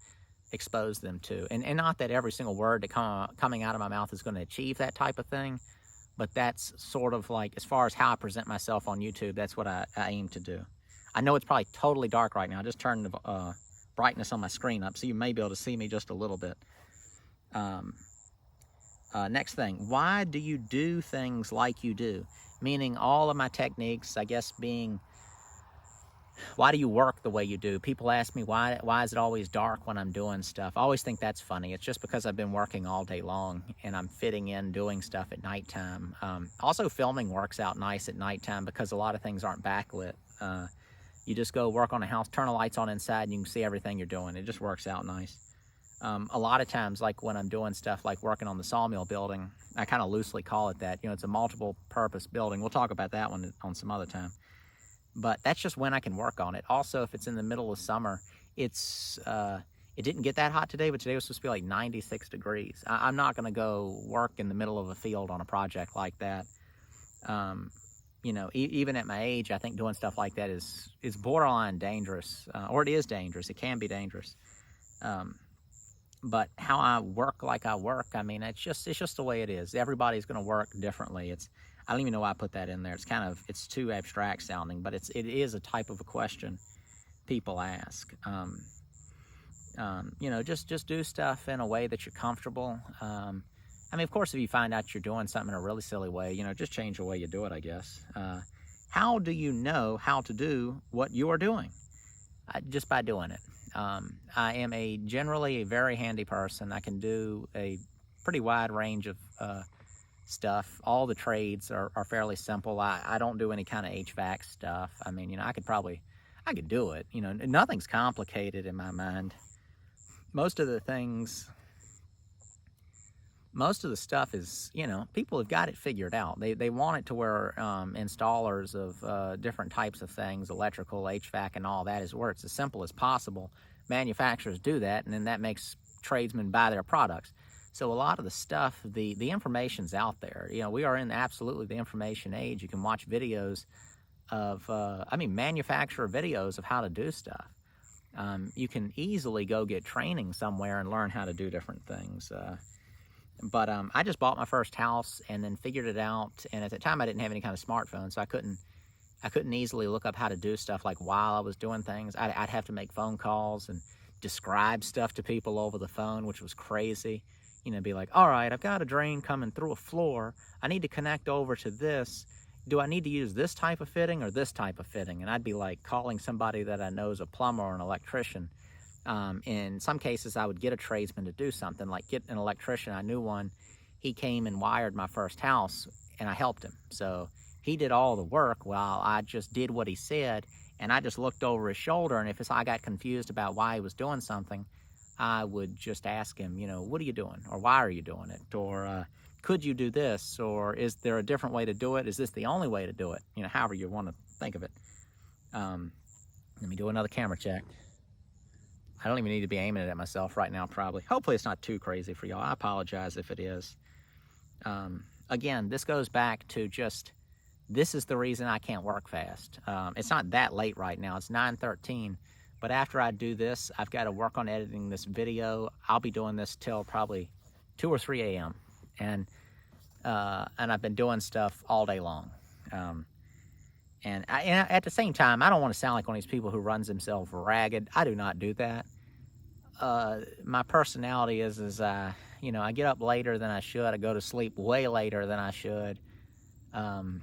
expose them to. And not that every single word that coming out of my mouth is going to achieve that type of thing, but that's sort of like, as far as how I present myself on YouTube, that's what I aim to do. I know it's probably totally dark right now. I just turned the brightness on my screen up, so you may be able to see me just a little bit. Next thing, why do you do things like you do? Meaning all of my techniques, I guess, being, why do you work the way you do? People ask me, why is it always dark when I'm doing stuff? I always think that's funny. It's just because I've been working all day long, and I'm fitting in doing stuff at nighttime. Also, filming works out nice at nighttime because a lot of things aren't backlit. You just go work on a house, turn the lights on inside, and you can see everything you're doing. It just works out nice. A lot of times, like when I'm doing stuff like working on the sawmill building, I kind of loosely call it that. It's a multiple purpose building. We'll talk about that one on some other time. But that's just when I can work on it. Also, if it's in the middle of summer, it didn't get that hot today, but today was supposed to be like 96 degrees. I'm not going to go work in the middle of a field on a project like that. Even at my age, I think doing stuff like that is borderline dangerous, or it is dangerous. It can be dangerous. But how I work like I work, I mean, it's just the way it is. Everybody's going to work differently. I don't even know why I put that in there. It's too abstract sounding, but it is a type of a question people ask. Just do stuff in a way that you're comfortable. Of course, if you find out you're doing something in a really silly way, just change the way you do it, I guess. How do you know how to do what you are doing? Just by doing it. I am generally a very handy person. I can do a pretty wide range of stuff. All the trades are fairly simple. I don't do any kind of HVAC stuff. I could do it. Nothing's complicated in my mind. Most of the stuff is, people have got it figured out. They want it to where installers of different types of things, electrical, HVAC, and all that, is where it's as simple as possible. Manufacturers do that, and then that makes tradesmen buy their products. So a lot of the stuff, the information's out there. We are in absolutely the information age. You can watch videos of, manufacturer videos of how to do stuff. You can easily go get training somewhere and learn how to do different things. But I just bought my first house and then figured it out. And at the time, I didn't have any kind of smartphone, so I couldn't easily look up how to do stuff like while I was doing things. I'd have to make phone calls and describe stuff to people over the phone, which was crazy. Be like, all right, I've got a drain coming through a floor. I need to connect over to this. Do I need to use this type of fitting or this type of fitting? And I'd be like calling somebody that I know is a plumber or an electrician. In some cases, I would get a tradesman to do something, like get an electrician. I knew one. He came and wired my first house, and I helped him. So he did all the work while I just did what he said, and I just looked over his shoulder, and if I got confused about why he was doing something, I would just ask him, what are you doing? Or why are you doing it? Or could you do this? Or is there a different way to do it? Is this the only way to do it? However you want to think of it. Let me do another camera check. I don't even need to be aiming it at myself right now, probably. Hopefully it's not too crazy for y'all. I apologize if it is. Again, this goes back to just, this is the reason I can't work fast. It's not that late right now. It's 9:13. But after I do this, I've got to work on editing this video. I'll be doing this till probably 2 or 3 a.m. And I've been doing stuff all day long. And at the same time, I don't want to sound like one of these people who runs himself ragged. I do not do that. My personality is I get up later than I should. I go to sleep way later than I should. When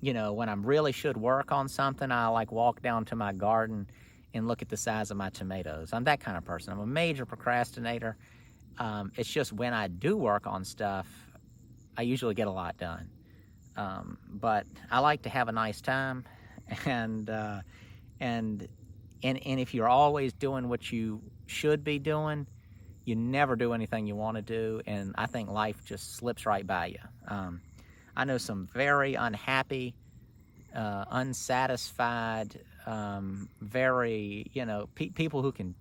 I really should work on something, I like walk down to my garden and look at the size of my tomatoes. I'm that kind of person. I'm a major procrastinator. It's just when I do work on stuff, I usually get a lot done. But I like to have a nice time, and if you're always doing what you should be doing, you never do anything you want to do, and I think life just slips right by you. I know some very unhappy, unsatisfied, very, people who can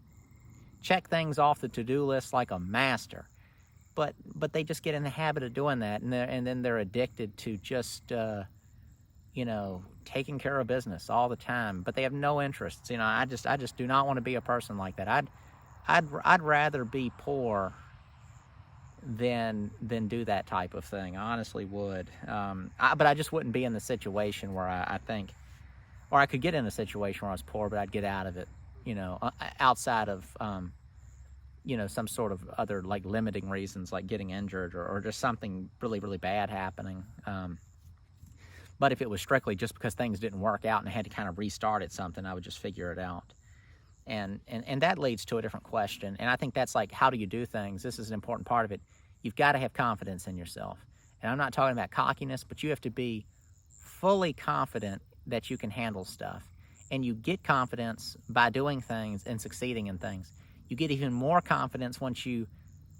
check things off the to-do list like a master. But they just get in the habit of doing that, and then they're addicted to just taking care of business all the time. But they have no interests. I just do not want to be a person like that. I'd rather be poor than do that type of thing. I honestly would. But I just wouldn't be in the situation where I think, or I could get in a situation where I was poor, but I'd get out of it. Outside of some sort of other like limiting reasons, like getting injured or just something really, really bad happening. But if it was strictly just because things didn't work out and I had to kind of restart at something, I would just figure it out. And that leads to a different question. And I think that's like, how do you do things? This is an important part of it. You've got to have confidence in yourself. And I'm not talking about cockiness, but you have to be fully confident that you can handle stuff. And you get confidence by doing things and succeeding in things. you get even more confidence once you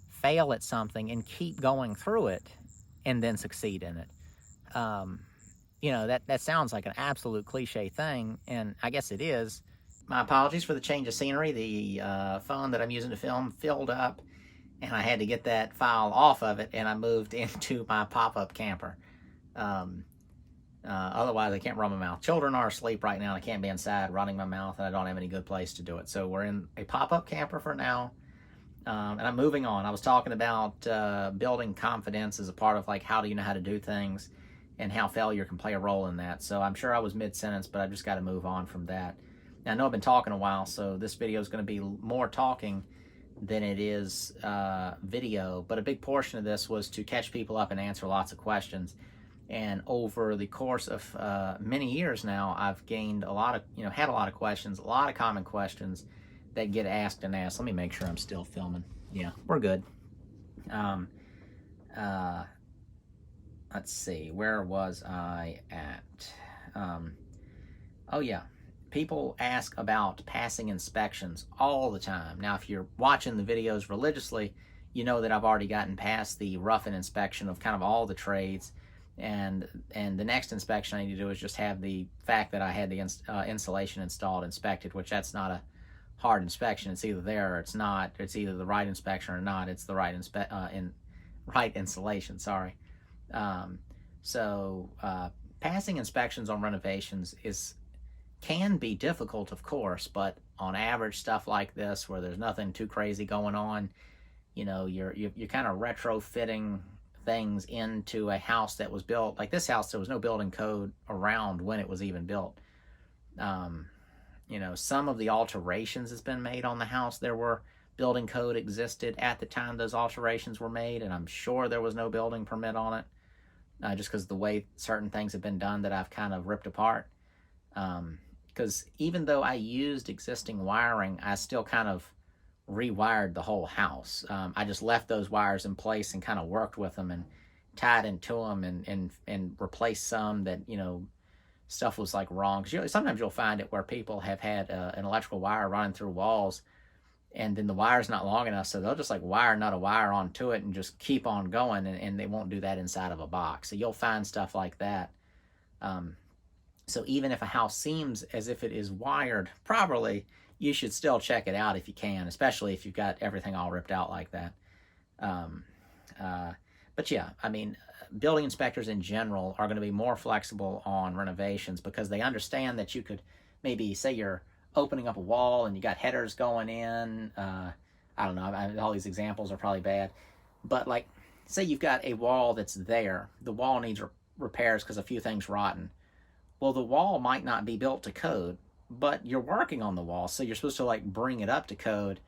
fail at something and keep going through it and then succeed in it. You know, that sounds like an absolute cliche thing, and I guess it is. My apologies for the change of scenery. The phone that I'm using to film filled up, and I had to get that file off of it, and I moved into my pop-up camper. Otherwise, I can't run my mouth. Children are asleep right now, and I can't be inside running my mouth, and I don't have any good place to do it. So we're in a pop-up camper for now, and I'm moving on. I was talking about building confidence as a part of, like, how do you know how to do things and how failure can play a role in that. So I'm sure I was mid-sentence, but I just got to move on from that. Now, I know I've been talking a while, so this video is going to be more talking than it is video, but a big portion of this was to catch people up and answer lots of questions. And over the course of many years now, I've gained a lot of, had a lot of questions, a lot of common questions that get asked and asked. Let me make sure I'm still filming. Yeah, we're good. Let's see, where was I at? Oh yeah, people ask about passing inspections all the time. Now, if you're watching the videos religiously, you know that I've already gotten past the rough-in inspection of kind of all the trades. And the next inspection I need to do is just have the fact that I had the insulation installed inspected, which that's not a hard inspection. It's either there or it's not. It's either the right inspection or not. It's the right right insulation. Sorry. Passing inspections on renovations can be difficult, of course, but on average, stuff like this where there's nothing too crazy going on, you're kind of retrofitting things into a house that was built. Like this house, there was no building code around when it was even built. Some of the alterations that's been made on the house, there were building code existed at the time those alterations were made, and I'm sure there was no building permit on it, just because of the way certain things have been done that I've kind of ripped apart. Because even though I used existing wiring, I still kind of rewired the whole house. I just left those wires in place and kind of worked with them and tied into them and replaced some that, stuff was like wrong. Because sometimes you'll find it where people have had an electrical wire running through walls, and then the wire's not long enough, so they'll just like wire nut a wire onto it and just keep on going, and they won't do that inside of a box. So you'll find stuff like that. So even if a house seems as if it is wired properly, you should still check it out if you can, especially if you've got everything all ripped out like that. But yeah, I mean, building inspectors in general are going to be more flexible on renovations because they understand that you could maybe, say you're opening up a wall and you got headers going in. I don't know, all these examples are probably bad. But like, say you've got a wall that's there. The wall needs repairs because a few things rotten. Well, the wall might not be built to code, but you're working on the wall, so you're supposed to like bring it up to code.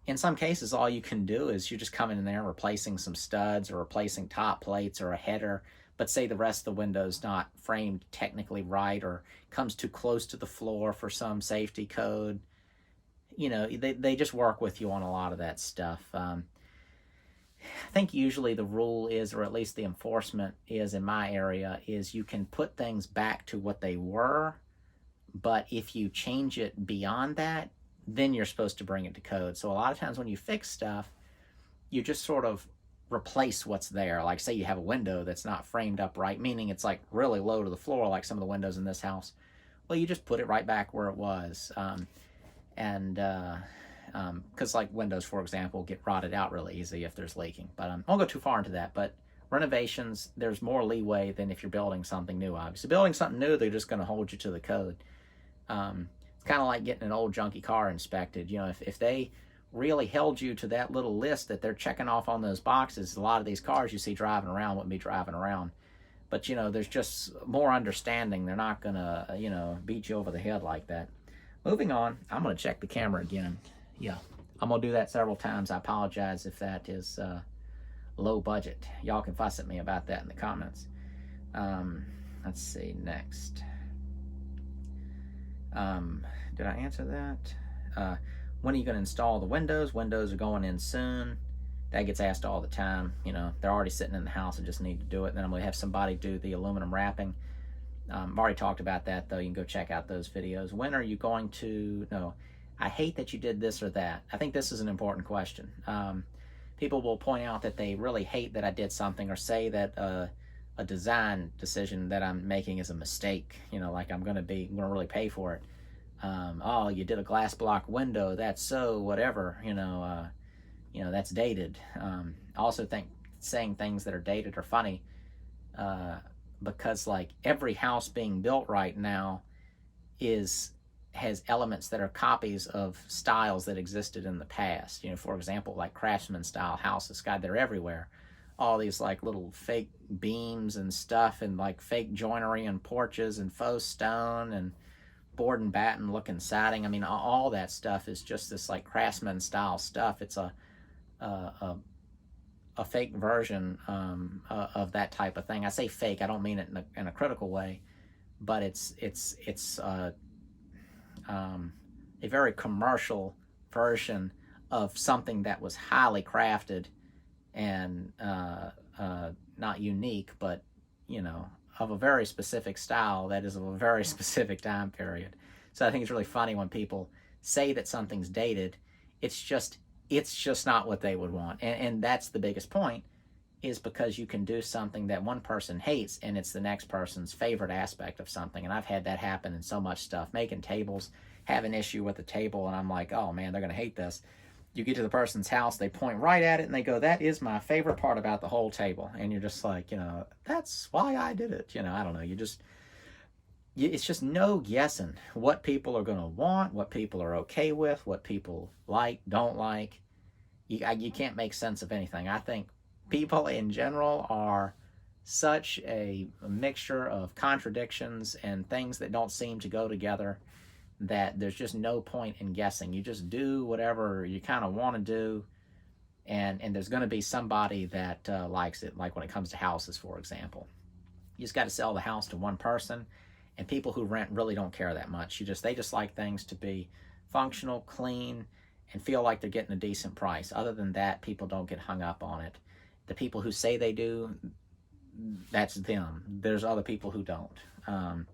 In some cases, all you can do is you're just coming in there and replacing some studs or replacing top plates or a header, but say the rest of the window's not framed technically right or comes too close to the floor for some safety code. They just work with you on a lot of that stuff. I think usually the rule is, or at least the enforcement is in my area, is you can put things back to what they were, but if you change it beyond that, then you're supposed to bring it to code. So a lot of times when you fix stuff, you just sort of replace what's there. Like say you have a window that's not framed up right, meaning it's like really low to the floor, like some of the windows in this house. Well, you just put it right back where it was. Because like windows, for example, get rotted out really easy if there's leaking. But I won't go too far into that. But renovations, there's more leeway than if you're building something new, obviously. Building something new, they're just going to hold you to the code. It's kind of like getting an old junky car inspected. If they really held you to that little list that they're checking off on those boxes, a lot of these cars you see driving around wouldn't be driving around. But, there's just more understanding. They're not going to, beat you over the head like that. Moving on, I'm going to check the camera again. Yeah, I'm going to do that several times. I apologize if that is low budget. Y'all can fuss at me about that in the comments. Let's see, next. Did I answer that? When are you going to install the windows? Windows are going in soon. That gets asked all the time. They're already sitting in the house. I just need to do it. Then I'm going to have somebody do the aluminum wrapping. I've already talked about that, though. You can go check out those videos. When are you going to... No. I hate that you did this or that. I think this is an important question. People will point out that they really hate that I did something, or say that a design decision that I'm making is a mistake. Like I'm going to really pay for it. Oh, you did a glass block window. That's so whatever. That's dated. I also think saying things that are dated are funny, because like every house being built right now has elements that are copies of styles that existed in the past. For example, like craftsman style houses. God, they're everywhere. All these like little fake beams and stuff, and like fake joinery and porches and faux stone and board and batten looking siding. I mean, all that stuff is just this like craftsman style stuff. It's a fake version of that type of thing. I say fake. I don't mean it in a critical way, but it's a very commercial version of something that was highly crafted and not unique, but of a very specific style that is of a very specific time period. So I think it's really funny when people say that something's dated. It's just not what they would want, and that's the biggest point, is because you can do something that one person hates and it's the next person's favorite aspect of something. And I've had that happen in so much stuff. Making tables, have an issue with the table, and I'm like, oh man, they're gonna hate this. You get to the person's house, they point right at it and they go, that is my favorite part about the whole table. And you're just like, that's why I did it. I don't know. It's just no guessing what people are going to want, what people are okay with, what people like, don't like. You can't make sense of anything. I think people in general are such a mixture of contradictions and things that don't seem to go together that there's just no point in guessing. You just do whatever you kind of want to do, and there's going to be somebody that likes it. Like when it comes to houses, for example, you just got to sell the house to one person, and people who rent really don't care that much. They just like things to be functional, clean, and feel like they're getting a decent price. Other than that, people don't get hung up on it. The people who say they do, that's them. There's other people who don't.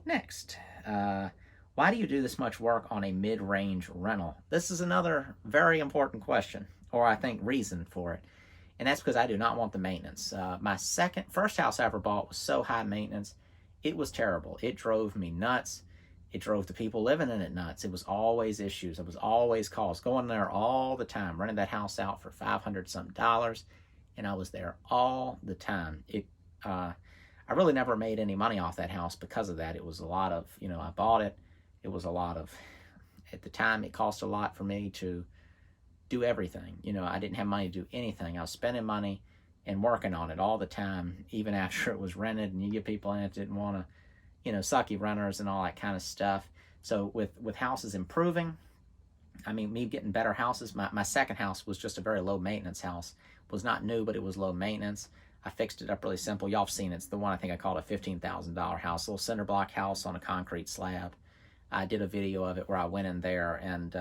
Next, why do you do this much work on a mid-range rental? This is another very important question, or I think reason for it. And that's because I do not want the maintenance. My first house I ever bought was so high maintenance, it was terrible. It drove me nuts. It drove the people living in it nuts. It was always issues. It was always calls. Going there all the time. Rented that house out for $500-something, and I was there all the time. I really never made any money off that house because of that. It was a lot of, I bought it. It was a lot of, at the time, it cost a lot for me to do everything. I didn't have money to do anything. I was spending money and working on it all the time, even after it was rented, and you get people in it that didn't want to, sucky renters and all that kind of stuff. So with houses improving, I mean, me getting better houses, my second house was just a very low maintenance house. It was not new, but it was low maintenance. I fixed it up really simple. Y'all have seen it. It's the one I think I called a $15,000 house, a little cinder block house on a concrete slab. I did a video of it where I went in there and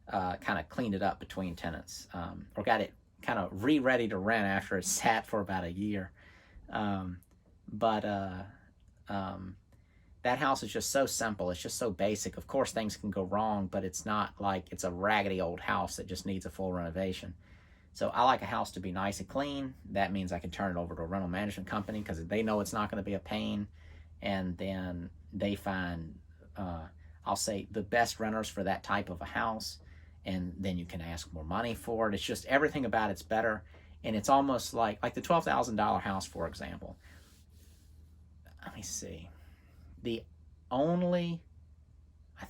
kind of cleaned it up between tenants, or got it kind of ready to rent after it sat for about a year. But that house is just so simple. It's just so basic. Of course, things can go wrong, but it's not like it's a raggedy old house that just needs a full renovation. So I like a house to be nice and clean. That means I can turn it over to a rental management company because they know it's not going to be a pain, and then they find I'll say the best renters for that type of a house, and then you can ask more money for it. It's just everything about it's better, and it's almost like the $12,000 house, for example. Let me see. I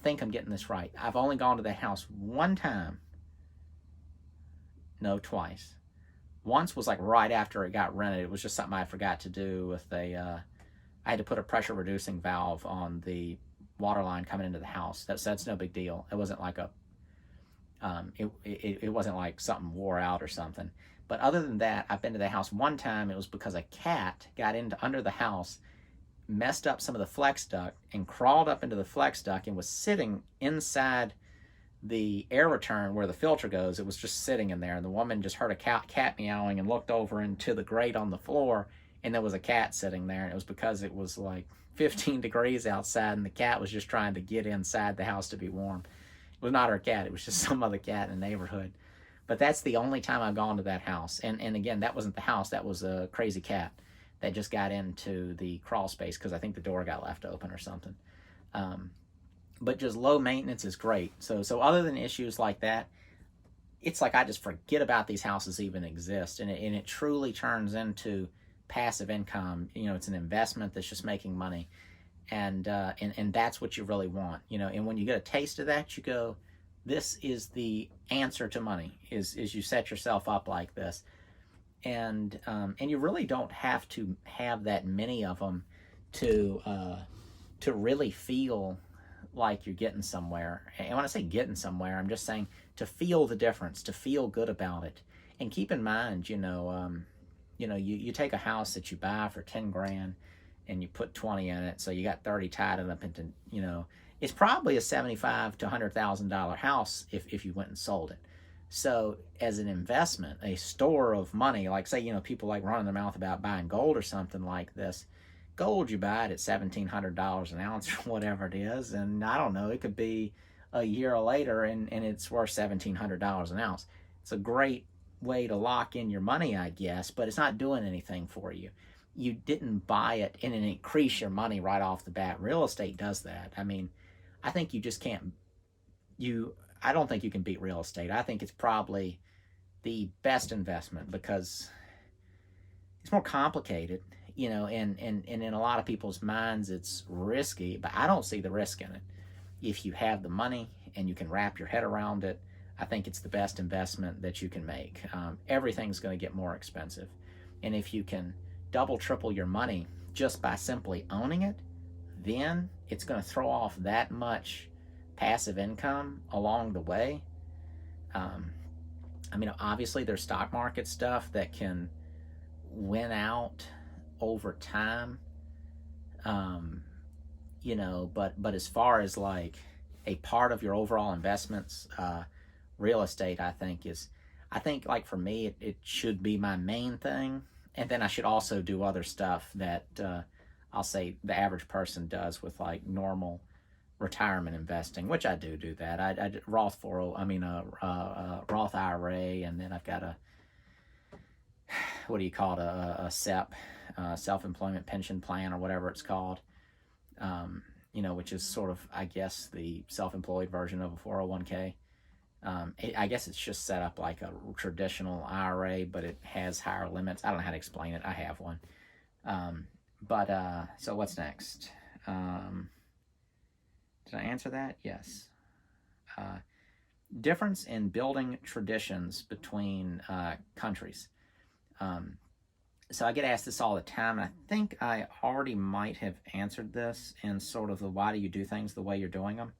think I'm getting this right. I've only gone to that house one time. No, twice. Once was like right after it got rented. It was just something I forgot to do with I had to put a pressure reducing valve on the water line coming into the house. That's no big deal. It wasn't like it wasn't like something wore out or something. But other than that, I've been to the house one time. It was because a cat got under the house, messed up some of the flex duct, and crawled up into the flex duct and was sitting inside the air return where the filter goes. It was just sitting in there, and the woman just heard a cat meowing and looked over into the grate on the floor, and there was a cat sitting there, and it was because it was like 15 degrees outside, and the cat was just trying to get inside the house to be warm. It was not our cat. It was just some other cat in the neighborhood. But that's the only time I've gone to that house. And again, that wasn't the house. That was a crazy cat that just got into the crawl space because I think the door got left open or something. But just low maintenance is great. So other than issues like that, it's like I just forget about these houses even exist, and it truly turns into passive income. It's an investment that's just making money, and that's what you really want. And when you get a taste of that, you go, this is the answer to money. Is you set yourself up like this, and you really don't have to have that many of them to really feel like you're getting somewhere. And when I say getting somewhere, I'm just saying to feel the difference, to feel good about it. And keep in mind, you take a house that you buy for 10 grand and you put 20 in it, so you got 30 tied up into, it's probably a $75,000 to $100,000 house if you went and sold it. So as an investment, a store of money, like say, people like running their mouth about buying gold or something like this. Gold, you buy it at $1,700 an ounce or whatever it is, and I don't know, it could be a year later and it's worth $1,700 an ounce. It's a great way to lock in your money, I guess, but it's not doing anything for you. You didn't buy it and increase your money right off the bat. Real estate does that. I mean, I think you just can't, I don't think you can beat real estate. I think it's probably the best investment because it's more complicated, and in a lot of people's minds it's risky, but I don't see the risk in it. If you have the money and you can wrap your head around it, I think it's the best investment that you can make. Everything's going to get more expensive, and if you can double, triple your money just by simply owning it, then it's going to throw off that much passive income along the way. Obviously there's stock market stuff that can win out over time, but as far as like a part of your overall investments, real estate I think like for me it should be my main thing, and then I should also do other stuff that I'll say the average person does with like normal retirement investing, which I do that. I Roth Roth IRA, and then I've got a SEP, self-employment pension plan or whatever it's called, which is sort of, I guess, the self-employed version of a 401k. I guess it's just set up like a traditional IRA, but it has higher limits. I don't know how to explain it. I have one. So what's next? Did I answer that? Yes. Difference in building traditions between countries. So I get asked this all the time, and I think I already might have answered this in sort of the why do you do things the way you're doing them.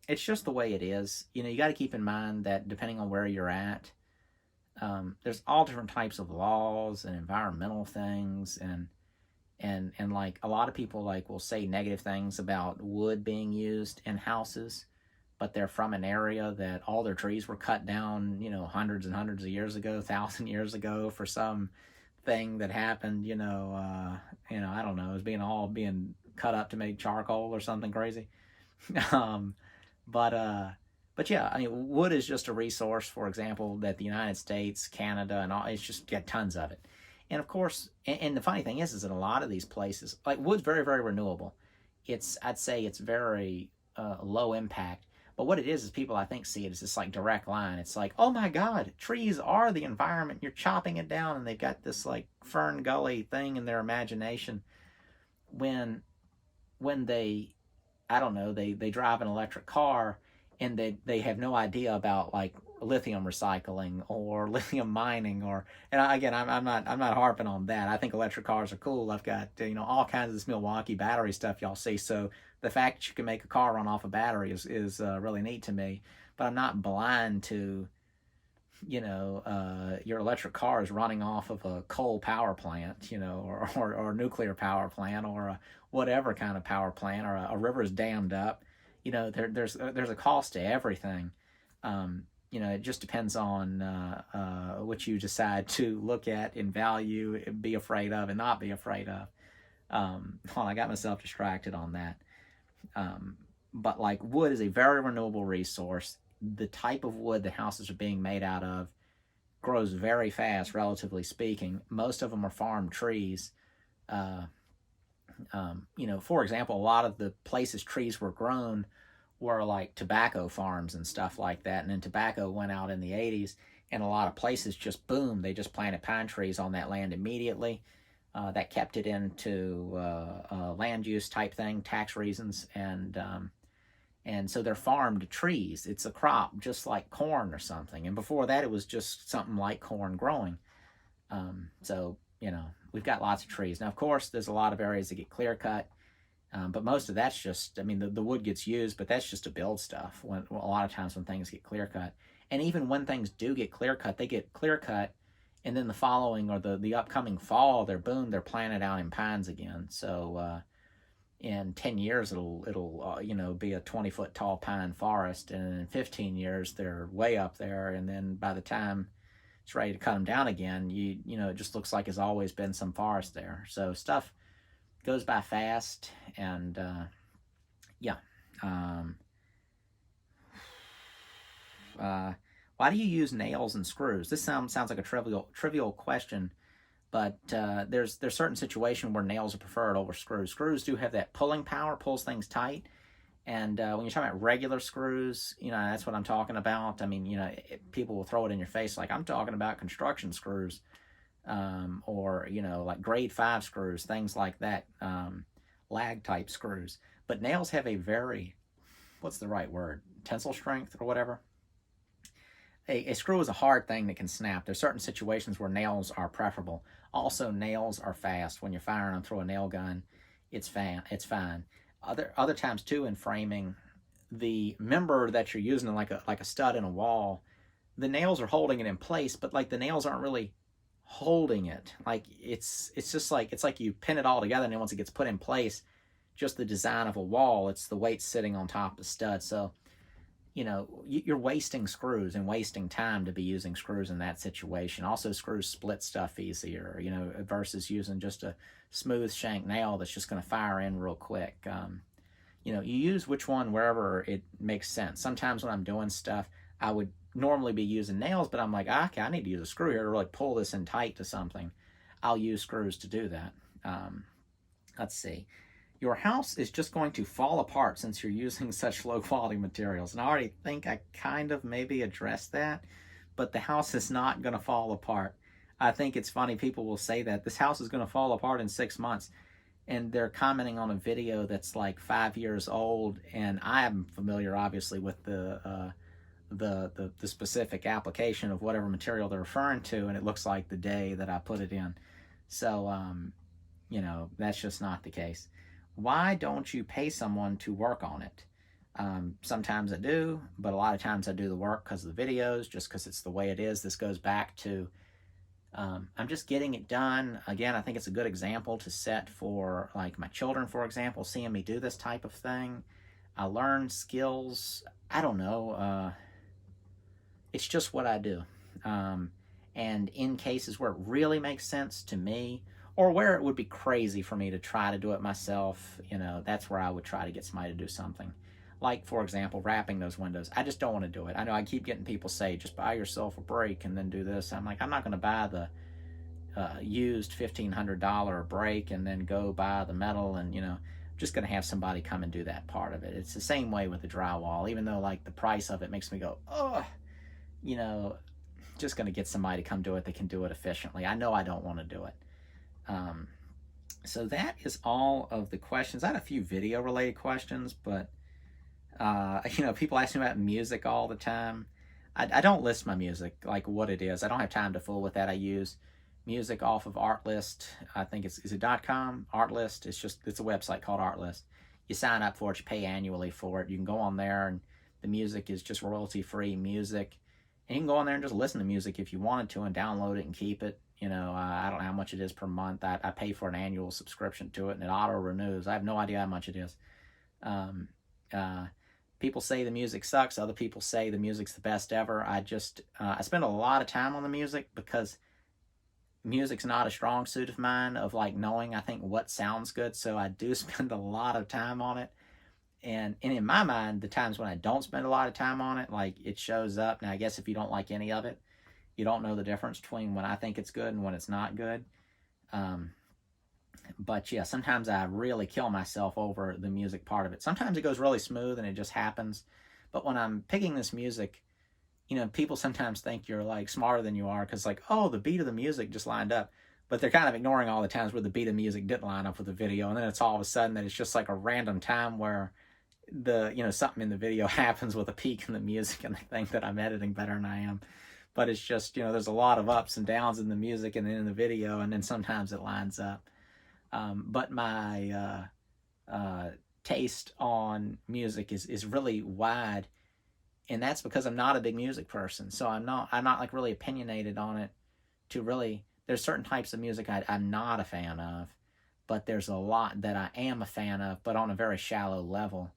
It's just the way it is. You got to keep in mind that depending on where you're at, there's all different types of laws and environmental things, and like a lot of people like will say negative things about wood being used in houses, but they're from an area that all their trees were cut down, hundreds and hundreds of years ago, 1,000 years ago for some thing that happened, I don't know, it was being cut up to make charcoal or something crazy. But yeah, wood is just a resource, for example, that the United States, Canada, and all, it's just got tons of it. And of course, and the funny thing is in a lot of these places, like wood's very, very renewable. I'd say it's very low impact. But what it is people, I think, see it as this like direct line. It's like, oh my God, trees are the environment. You're chopping it down, and they've got this like Fern Gully thing in their imagination. When they, I don't know, they drive an electric car, and they have no idea about like lithium recycling or lithium mining, and again, I'm not harping on that. I think electric cars are cool. I've got all kinds of this Milwaukee battery stuff y'all see. So the fact that you can make a car run off a battery is really neat to me. But I'm not blind to your electric car is running off of a coal power plant, or nuclear power plant, or a whatever kind of power plant, or a river is dammed up. There's a cost to everything. It just depends on what you decide to look at and value, be afraid of, and not be afraid of. I got myself distracted on that. but like wood is a very renewable resource. The type of wood that houses are being made out of grows very fast, relatively speaking. Most of them are farm trees. Uh, for example, a lot of the places trees were grown were like tobacco farms and stuff like that. And then tobacco went out in the 80s, and a lot of places just boom, they just planted pine trees on that land immediately. That kept it into land use type thing, tax reasons, and so they're farmed trees. It's a crop just like corn or something. And before that, it was just something like corn growing. So we've got lots of trees. Now, of course, there's a lot of areas that get clear cut, but most of that's just, the wood gets used, but that's just to build stuff. A lot of times when things get clear cut, and even when things do get clear cut, they get clear cut, and then the following or the upcoming fall, they're planted out in pines again. So in 10 years, it'll be a 20-foot tall pine forest, and in 15 years, they're way up there, and then by the time it's ready to cut them down again, it just looks like there's always been some forest there. So stuff goes by fast, and why do you use nails and screws? This sounds like a trivial question, but there's certain situations where nails are preferred over screws. Screws do have that pulling power, pulls things tight. And when you're talking about regular screws, that's what I'm talking about. People will throw it in your face like I'm talking about construction screws, or like grade 5 screws, things like that, lag type screws. But nails have a very, what's the right word, tensile strength or whatever. A screw is a hard thing that can snap. There's certain situations where nails are preferable. Also, nails are fast. When you're firing them through a nail gun, it's fine. Other times too, in framing, the member that you're using like a stud in a wall, the nails are holding it in place, but like the nails aren't really holding it. Like it's just like it's like you pin it all together, and then once it gets put in place, just the design of a wall, it's the weight sitting on top of the stud. So you're wasting screws and wasting time to be using screws in that situation. Also, screws split stuff easier, versus using just a smooth shank nail that's just going to fire in real quick. You use which one wherever it makes sense. Sometimes when I'm doing stuff, I would normally be using nails, but I'm like, okay, I need to use a screw here to really pull this in tight to something. I'll use screws to do that. Let's see. Your house is just going to fall apart since you're using such low quality materials. And I already think I kind of maybe addressed that, but the house is not going to fall apart. I think it's funny, people will say that this house is going to fall apart in 6 months, and they're commenting on a video that's like 5 years old, and I am familiar obviously with the specific application of whatever material they're referring to, and it looks like the day that I put it in. So that's just not the case. Why don't you pay someone to work on it? Sometimes I do, but a lot of times I do the work because of the videos, just because it's the way it is. This goes back to I'm just getting it done. Again, I think it's a good example to set for like my children, for example, seeing me do this type of thing. I learn skills. I don't know. It's just what I do. And in cases where it really makes sense to me, or where it would be crazy for me to try to do it myself, that's where I would try to get somebody to do something. Like, for example, wrapping those windows. I just don't want to do it. I know I keep getting people say, just buy yourself a brake and then do this. I'm like, I'm not going to buy the used $1,500 brake and then go buy the metal, and, I'm just going to have somebody come and do that part of it. It's the same way with the drywall, even though, like, the price of it makes me go, oh, just going to get somebody to come do it that can do it efficiently. I know I don't want to do it. So that is all of the questions. I had a few video related questions, but people ask me about music all the time. I don't list my music, like what it is. I don't have time to fool with that. I use music off of Artlist. I think is it .com? Artlist. It's a website called Artlist. You sign up for it, you pay annually for it. You can go on there, and the music is just royalty free music. And you can go on there and just listen to music if you wanted to and download it and keep it. I don't know how much it is per month. I pay for an annual subscription to it, and it auto renews. I have no idea how much it is. People say the music sucks. Other people say the music's the best ever. I spend a lot of time on the music because music's not a strong suit of mine, of like knowing, I think, what sounds good. So I do spend a lot of time on it. and in my mind, the times when I don't spend a lot of time on it, like it shows up. Now, I guess if you don't like any of it, you don't know the difference between when I think it's good and when it's not good. Um, but yeah, sometimes I really kill myself over the music part of it. Sometimes it goes really smooth and it just happens. But when I'm picking this music, people sometimes think you're like smarter than you are because like, oh, the beat of the music just lined up. But they're kind of ignoring all the times where the beat of music didn't line up with the video. And then it's all of a sudden that it's just like a random time where something in the video happens with a peak in the music and they think that I'm editing better than I am. But it's just, there's a lot of ups and downs in the music and then in the video, and then sometimes it lines up. But my taste on music is really wide, and that's because I'm not a big music person. So I'm not like really opinionated on it to really. There's certain types of music I'm not a fan of, but there's a lot that I am a fan of, but on a very shallow level.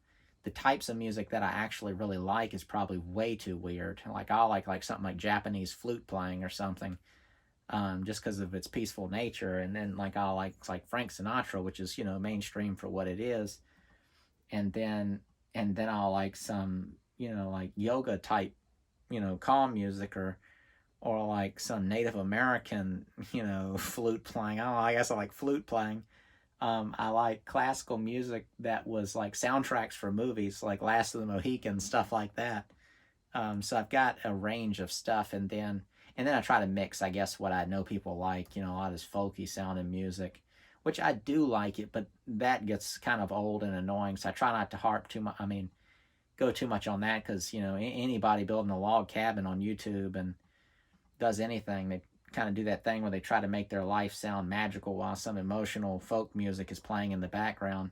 The types of music that I actually really like is probably way too weird. Like I'll like something like Japanese flute playing or something, just because of its peaceful nature. And then like I'll like Frank Sinatra, which is mainstream for what it is. And then I'll like some like yoga type calm music or like some Native American flute playing. I don't know, I guess I like flute playing. I like classical music that was like soundtracks for movies, like Last of the Mohicans, stuff like that. So I've got a range of stuff, and then I try to mix, I guess, what I know people like, a lot of this folky sounding music, which I do like it, but that gets kind of old and annoying. So I try not to harp too much. I mean, go too much on that because anybody building a log cabin on YouTube and does anything, they kind of do that thing where they try to make their life sound magical while some emotional folk music is playing in the background.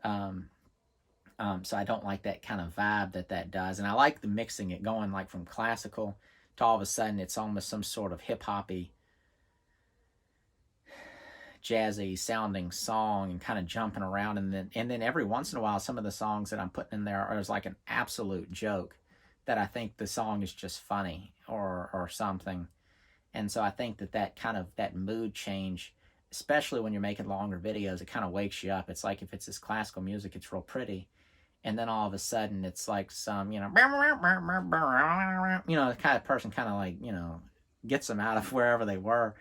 So I don't like that kind of vibe that does. And I like the mixing it going like from classical to all of a sudden it's almost some sort of hip-hoppy, jazzy sounding song and kind of jumping around. And then every once in a while, some of the songs that I'm putting in there are like an absolute joke that I think the song is just funny or something. And so I think that mood change, especially when you're making longer videos, it kind of wakes you up. It's like if it's this classical music, it's real pretty. And then all of a sudden it's like some, the kind of person kind of like, gets them out of wherever they were,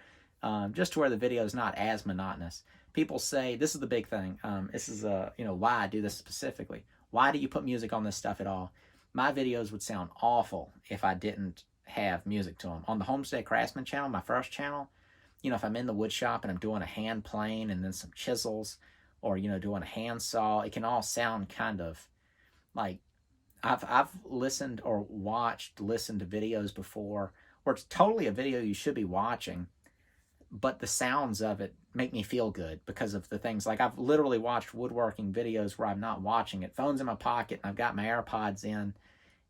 just to where the video is not as monotonous. People say, this is the big thing. This is, why I do this specifically. Why do you put music on this stuff at all? My videos would sound awful if I didn't have music to them. On the Homestead Craftsman channel, my first channel, if I'm in the wood shop and I'm doing a hand plane and then some chisels or, doing a hand saw, it can all sound kind of like I've listened to videos before where it's totally a video you should be watching, but the sounds of it make me feel good because of the things. Like I've literally watched woodworking videos where I'm not watching it. Phone's in my pocket and I've got my AirPods in,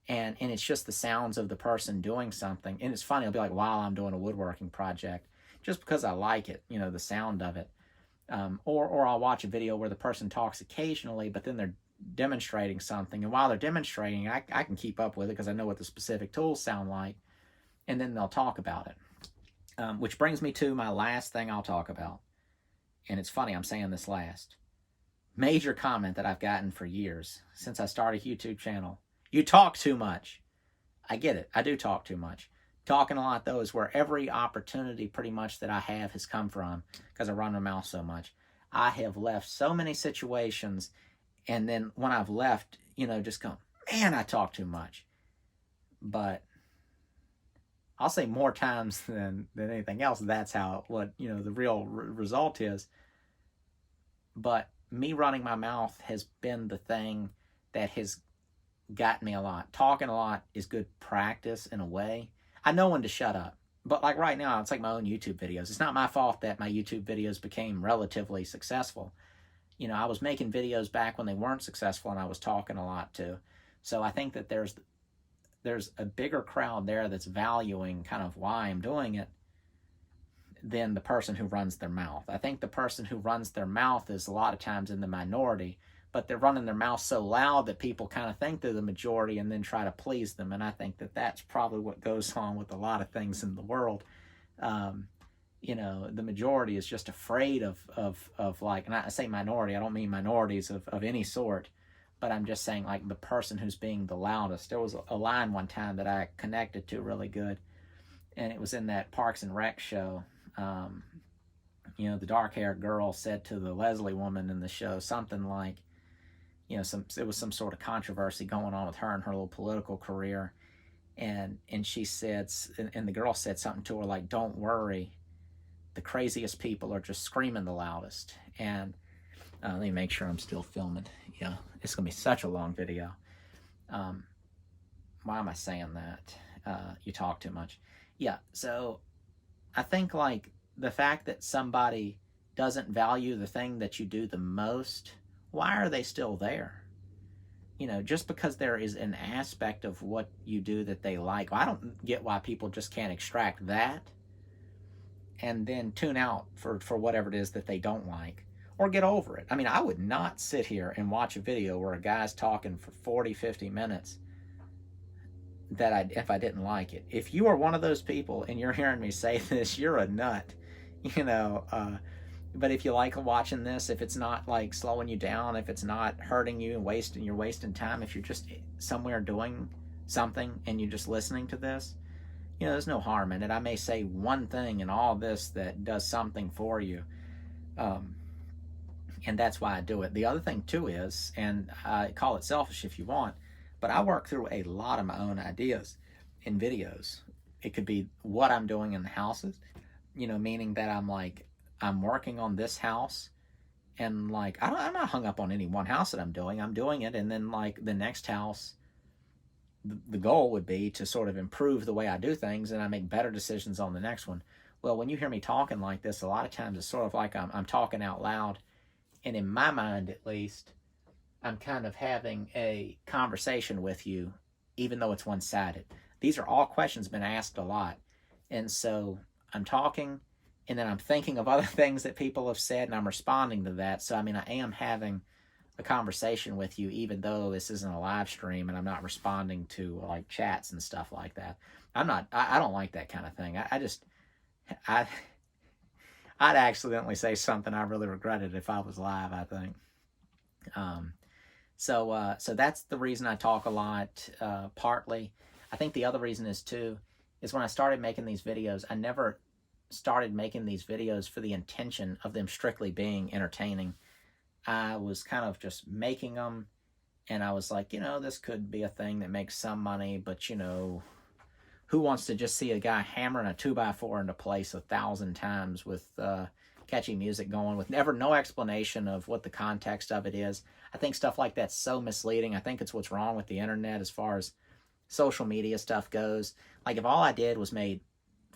and it's just the sounds of the person doing something. And it's funny, it'll be like while I'm doing a woodworking project, just because I like it, the sound of it. Or I'll watch a video where the person talks occasionally, but then they're demonstrating something. And while they're demonstrating, I can keep up with it because I know what the specific tools sound like. And then they'll talk about it. Which brings me to my last thing I'll talk about. And it's funny, I'm saying this last. Major comment that I've gotten for years since I started a YouTube channel. You talk too much. I get it. I do talk too much. Talking a lot, though, is where every opportunity pretty much that I have has come from because I run my mouth so much. I have left so many situations, and then when I've left, just go, man, I talk too much. But I'll say more times than anything else, that's what the real result is. But me running my mouth has been the thing that has gotten me a lot. Talking a lot is good practice in a way. I know when to shut up. But like right now, it's like my own YouTube videos. It's not my fault that my YouTube videos became relatively successful. I was making videos back when they weren't successful and I was talking a lot too. So I think that there's a bigger crowd there that's valuing kind of why I'm doing it than the person who runs their mouth. I think the person who runs their mouth is a lot of times in the minority, but they're running their mouth so loud that people kind of think they're the majority and then try to please them. And I think that that's probably what goes on with a lot of things in the world. The majority is just afraid of like, and I say minority, I don't mean minorities of any sort, but I'm just saying, like, the person who's being the loudest. There was a line one time that I connected to really good, and it was in that Parks and Rec show. The dark-haired girl said to the Leslie woman in the show something like, it was some sort of controversy going on with her and her little political career, and she said, and the girl said something to her like, "Don't worry, the craziest people are just screaming the loudest." And let me make sure I'm still filming. Yeah, it's gonna be such a long video. Why am I saying that? You talk too much. Yeah, so I think, like, the fact that somebody doesn't value the thing that you do the most, why are they still there? Just because there is an aspect of what you do that they like. Well, I don't get why people just can't extract that and then tune out for whatever it is that they don't like, or get over it. I mean, I would not sit here and watch a video where a guy's talking for 40, 50 minutes if I didn't like it. If you are one of those people and you're hearing me say this, you're a nut. But if you like watching this, if it's not like slowing you down, if it's not hurting you and you're wasting time, if you're just somewhere doing something and you're just listening to this, there's no harm in it. I may say one thing in all this that does something for you. And that's why I do it. The other thing too is, and I call it selfish if you want, but I work through a lot of my own ideas in videos. It could be what I'm doing in the houses, meaning that I'm working on this house, and like, I'm not hung up on any one house that I'm doing it, and then like the next house, the goal would be to sort of improve the way I do things, and I make better decisions on the next one. Well, when you hear me talking like this, a lot of times it's sort of like I'm talking out loud, and in my mind at least, I'm kind of having a conversation with you, even though it's one-sided. These are all questions been asked a lot, and so I'm talking, and then I'm thinking of other things that people have said, and I'm responding to that. So, I mean, I am having a conversation with you, even though this isn't a live stream, and I'm not responding to like chats and stuff like that. I don't like that kind of thing. I'd accidentally say something I really regretted if I was live, I think. So that's the reason I talk a lot, partly. I think the other reason is when I started making these videos, I never started making these videos for the intention of them strictly being entertaining. I was kind of just making them, and I was like, this could be a thing that makes some money, but who wants to just see a guy hammering a 2x4 into place 1,000 times with catchy music going with no explanation of what the context of it is? I think stuff like that's so misleading. I think it's what's wrong with the internet as far as social media stuff goes. Like, if all I did was made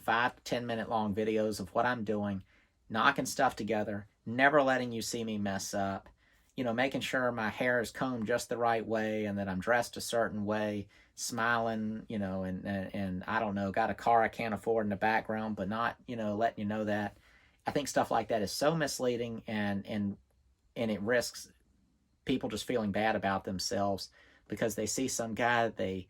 5 to 10 minute long videos of what I'm doing, knocking stuff together, never letting you see me mess up, making sure my hair is combed just the right way and that I'm dressed a certain way, smiling, and I don't know, got a car I can't afford in the background, but not, letting you know that. I think stuff like that is so misleading, and it risks people just feeling bad about themselves because they see some guy that they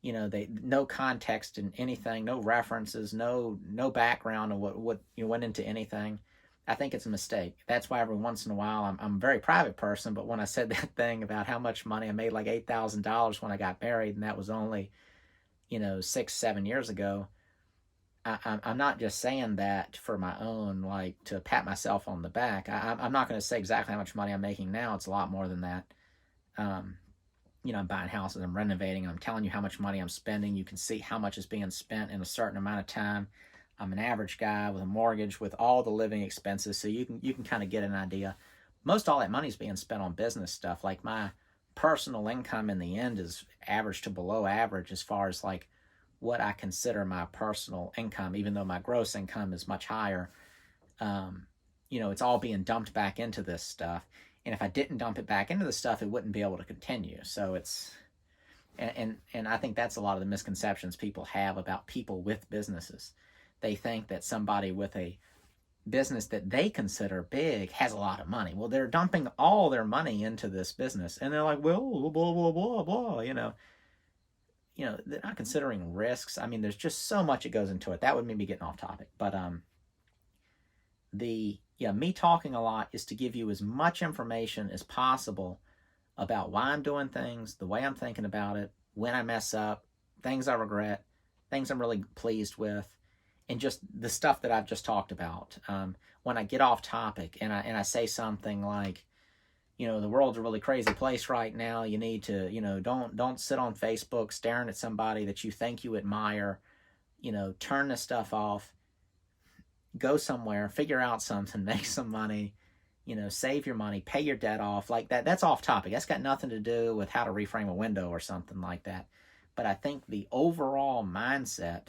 no context in anything, no references, no background of what went into anything. I think it's a mistake. That's why every once in a while, I'm a very private person, but when I said that thing about how much money I made, like $8,000 when I got married, and that was only 6-7 years ago, I'm not just saying that for my own, like, to pat myself on the back. I'm not going to say exactly how much money I'm making now. It's a lot more than that. I'm buying houses, I'm renovating, I'm telling you how much money I'm spending. You can see how much is being spent in a certain amount of time. I'm an average guy with a mortgage, with all the living expenses, so you can kind of get an idea. Most all that money is being spent on business stuff. Like, my personal income in the end is average to below average as far as like what I consider my personal income, even though my gross income is much higher. It's all being dumped back into this stuff. And if I didn't dump it back into the stuff, it wouldn't be able to continue. So and I think that's a lot of the misconceptions people have about people with businesses. They think that somebody with a business that they consider big has a lot of money. Well, they're dumping all their money into this business, and they're like, well, blah, blah, blah, blah, they're not considering risks. I mean, there's just so much that goes into it. That would maybe getting off topic. But me talking a lot is to give you as much information as possible about why I'm doing things, the way I'm thinking about it, when I mess up, things I regret, things I'm really pleased with, and just the stuff that I've just talked about. When I get off topic and I say something like, the world's a really crazy place right now. You need to, don't sit on Facebook staring at somebody that you think you admire. Turn this stuff off. Go somewhere, figure out something, make some money. Save your money, pay your debt off. Like that. That's off topic. That's got nothing to do with how to reframe a window or something like that. But I think the overall mindset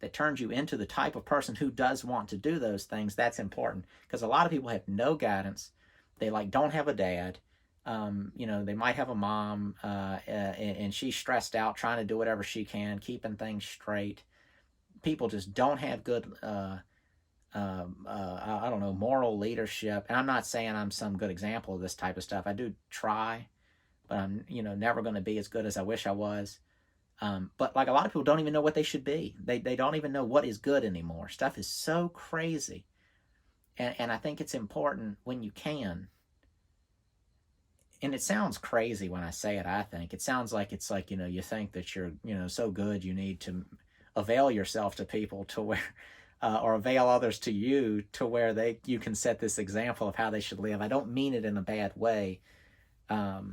that turns you into the type of person who does want to do those things, that's important. Because a lot of people have no guidance. They don't have a dad. They might have a mom, and she's stressed out trying to do whatever she can, keeping things straight. People just don't have good, I don't know, moral leadership. And I'm not saying I'm some good example of this type of stuff. I do try, but I'm, never going to be as good as I wish I was. But like a lot of people don't even know what they should be. They don't even know what is good anymore. Stuff is so crazy. And I think it's important when you can, and it sounds crazy when I say it, I think. It sounds like it's like, you think that you're, so good you need to avail yourself to people to where, or avail others to you to where you can set this example of how they should live. I don't mean it in a bad way. But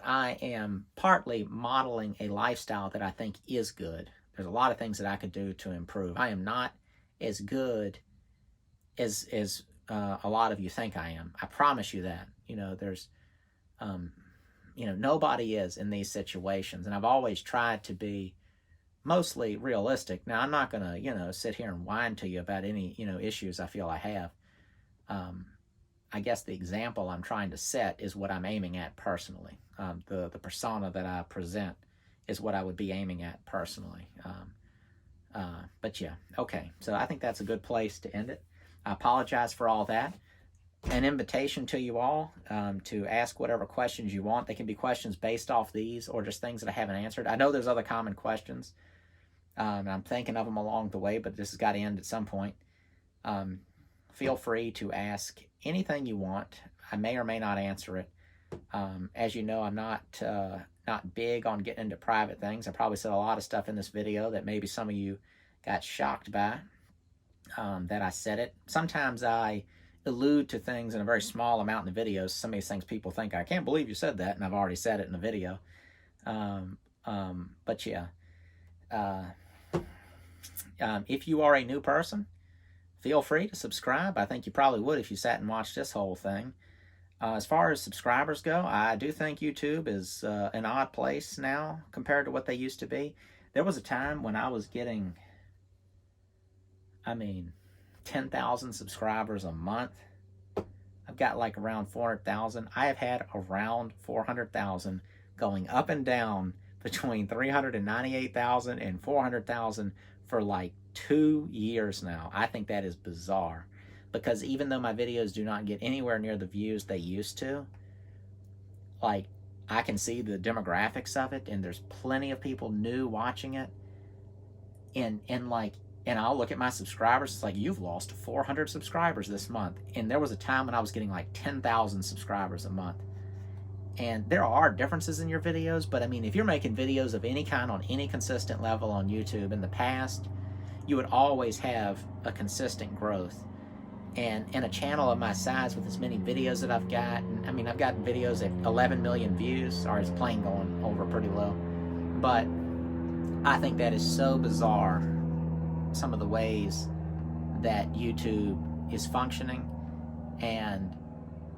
I am partly modeling a lifestyle that I think is good. There's a lot of things that I could do to improve. I am not as good as a lot of you think I am. I promise you that. There's, nobody is in these situations, and I've always tried to be mostly realistic. Now, I'm not going to, sit here and whine to you about any, issues I feel I have. I guess the example I'm trying to set is what I'm aiming at personally. The persona that I present is what I would be aiming at personally. But yeah, okay. So I think that's a good place to end it. I apologize for all that. An invitation to you all to ask whatever questions you want. They can be questions based off these or just things that I haven't answered. I know there's other common questions. And I'm thinking of them along the way, but this has got to end at some point. Feel free to ask anything you want. I may or may not answer it. As you know, I'm not big on getting into private things. I probably said a lot of stuff in this video that maybe some of you got shocked by, that I said it. Sometimes I allude to things in a very small amount in the videos. Some of these things people think, I can't believe you said that, and I've already said it in the video. But yeah. If you are a new person, feel free to subscribe. I think you probably would if you sat and watched this whole thing. As far as subscribers go, I do think YouTube is an odd place now compared to what they used to be. There was a time when I was getting, 10,000 subscribers a month. I've got like around 400,000. I have had around 400,000 going up and down between 398,000 and 400,000 for like 2 years now. I think that is bizarre, because even though my videos do not get anywhere near the views they used to, like, I can see the demographics of it, and there's plenty of people new watching it, and I'll look at my subscribers. It's like, you've lost 400 subscribers this month. And there was a time when I was getting like 10,000 subscribers a month. And there are differences in your videos, but if you're making videos of any kind on any consistent level on YouTube in the past, you would always have a consistent growth. And in a channel of my size with as many videos that I've got, I've got videos at 11 million views. Sorry, it's playing going over pretty low. But I think that is so bizarre, some of the ways that YouTube is functioning. And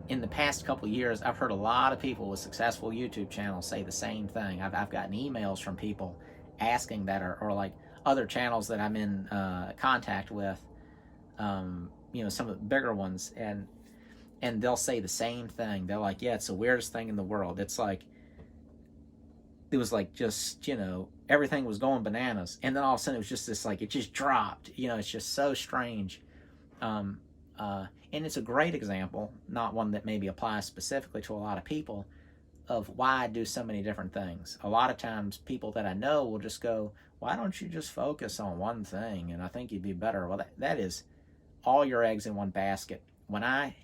in the past couple of years, I've heard a lot of people with successful YouTube channels say the same thing. I've gotten emails from people asking that, or like other channels that I'm in contact with, some of the bigger ones, and they'll say the same thing. They're like, yeah, it's the weirdest thing in the world. It's like, it was like just, everything was going bananas. And then all of a sudden it was just this, like, it just dropped. It's just so strange. And it's a great example, not one that maybe applies specifically to a lot of people, of why I do so many different things. A lot of times people that I know will just go, why don't you just focus on one thing, and I think you'd be better. Well, that is all your eggs in one basket. When I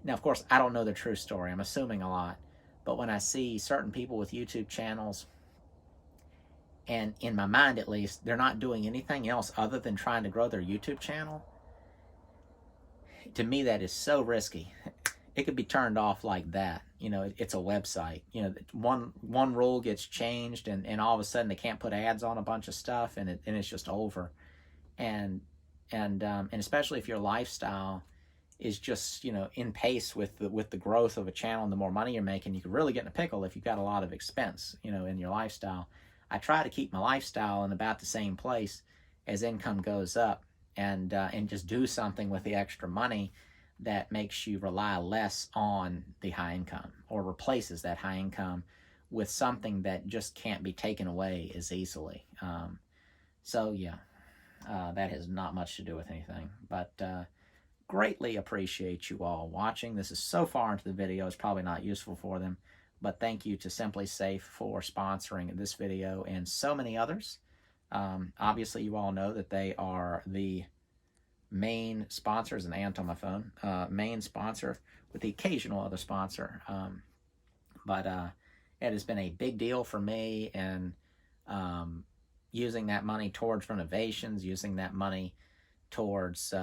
Now, of course, I don't know the true story. I'm assuming a lot. But when I see certain people with YouTube channels, and in my mind at least, they're not doing anything else other than trying to grow their YouTube channel, to me that is so risky. It could be turned off like that. You know, it's a website. You know, one rule gets changed, and all of a sudden they can't put ads on a bunch of stuff, and it's just over. And especially if your lifestyle is just, you know, in pace with the growth of a channel, and the more money you're making, you could really get in a pickle if you've got a lot of expense, you know, in your lifestyle. I try to keep my lifestyle in about the same place as income goes up, and just do something with the extra money that makes you rely less on the high income, or replaces that high income with something that just can't be taken away as easily. So yeah, that has not much to do with anything, but greatly appreciate you all watching. This is so far into the video, it's probably not useful for them, but thank you to SimpliSafe for sponsoring this video and so many others. Obviously, you all know that they are the main sponsors, and ant on my phone, main sponsor with the occasional other sponsor. But it has been a big deal for me, and using that money towards renovations, using that money towards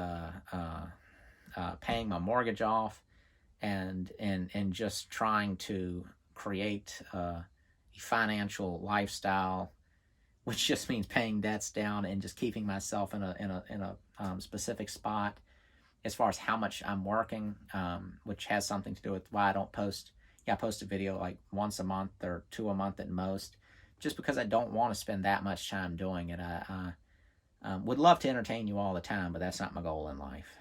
paying my mortgage off, and just trying to create a financial lifestyle, which just means paying debts down and just keeping myself in a specific spot as far as how much I'm working, which has something to do with why I don't post. Yeah, I post a video like once a month or two a month at most, just because I don't want to spend that much time doing it. I would love to entertain you all the time, but that's not my goal in life.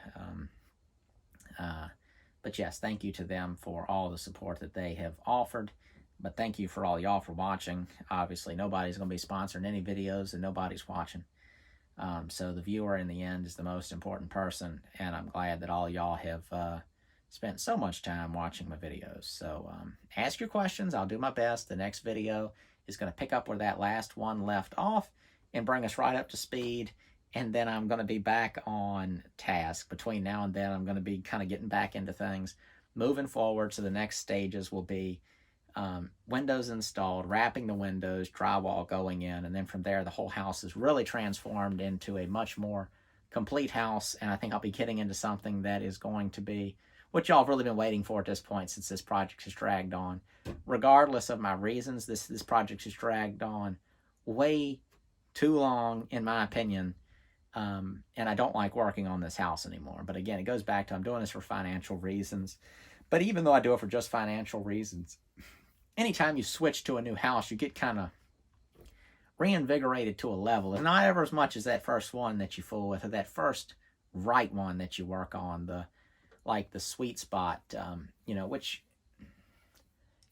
But yes, thank you to them for all the support that they have offered. But thank you for all y'all for watching. Obviously, nobody's going to be sponsoring any videos, and nobody's watching. So the viewer in the end is the most important person, and I'm glad that all y'all have spent so much time watching my videos. So ask your questions. I'll do my best. The next video is going to pick up where that last one left off and bring us right up to speed. And then I'm going to be back on task. Between now and then, I'm going to be kind of getting back into things. Moving forward, so the next stages will be windows installed, wrapping the windows, drywall going in, and then from there the whole house is really transformed into a much more complete house. And I think I'll be getting into something that is going to be what y'all have really been waiting for at this point, since this project has dragged on. Regardless of my reasons, this project has dragged on way too long, in my opinion, and I don't like working on this house anymore. But again, it goes back to I'm doing this for financial reasons. But even though I do it for just financial reasons, anytime you switch to a new house, you get kind of reinvigorated to a level. And not ever as much as that first one that you fool with, or that first right one that you work on, the sweet spot, you know, which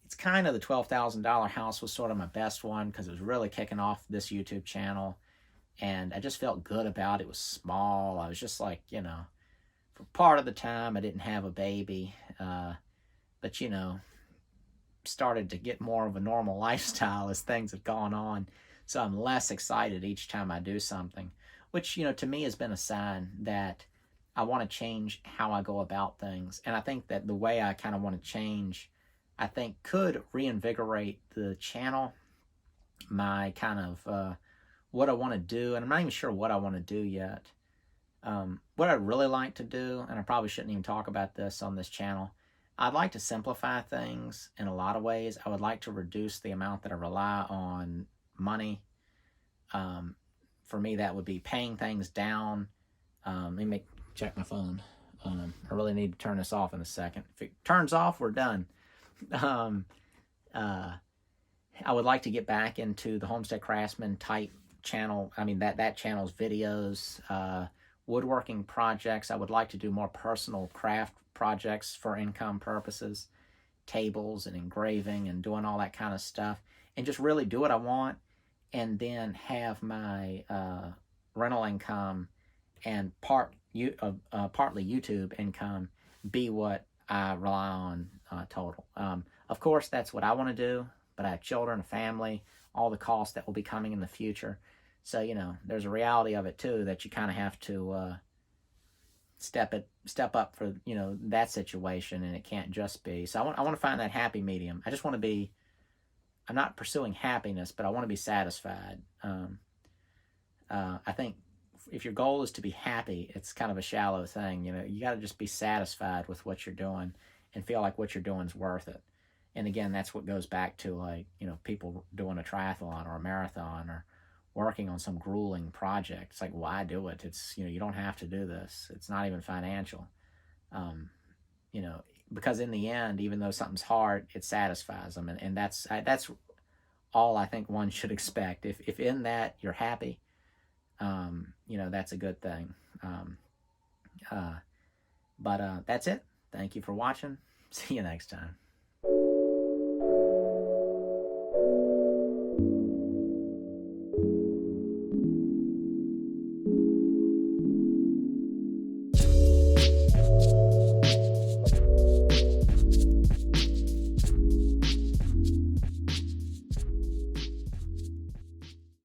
it's kind of the $12,000 house was sort of my best one, because it was really kicking off this YouTube channel. And I just felt good about it. It was small. I was just like, you know, for part of the time I didn't have a baby, but you know, started to get more of a normal lifestyle as things have gone on. So I'm less excited each time I do something, which, you know, to me has been a sign that I want to change how I go about things. And I think that the way I kind of want to change, I think, could reinvigorate the channel, my kind of what I want to do. And I'm not even sure what I want to do yet. What I'd really like to do, and I probably shouldn't even talk about this on this channel, I'd like to simplify things in a lot of ways. I would like to reduce the amount that I rely on money. For me, that would be paying things down. Let me check my phone. I really need to turn this off in a second. If it turns off, we're done. I would like to get back into the Homestead Craftsman type channel. I mean, that channel's videos, woodworking projects. I would like to do more personal craft projects for income purposes, tables and engraving and doing all that kind of stuff, and just really do what I want, and then have my rental income and partly YouTube income be what I rely on total. Of course, that's what I want to do, but I have children, a family, all the costs that will be coming in the future. So, you know, there's a reality of it too, that you kind of have to step up for, you know, that situation, and it can't just be. So I want to find that happy medium. I just want to be. I'm not pursuing happiness, but I want to be satisfied. I think if your goal is to be happy, it's kind of a shallow thing. You know, you got to just be satisfied with what you're doing and feel like what you're doing is worth it. And again, that's what goes back to, like, you know, people doing a triathlon or a marathon or working on some grueling project. It's like, why do it? It's, you know, you don't have to do this. It's not even financial. You know, because in the end, even though something's hard, it satisfies them. And that's all I think one should expect. If in that you're happy, you know, that's a good thing. But that's it. Thank you for watching. See you next time.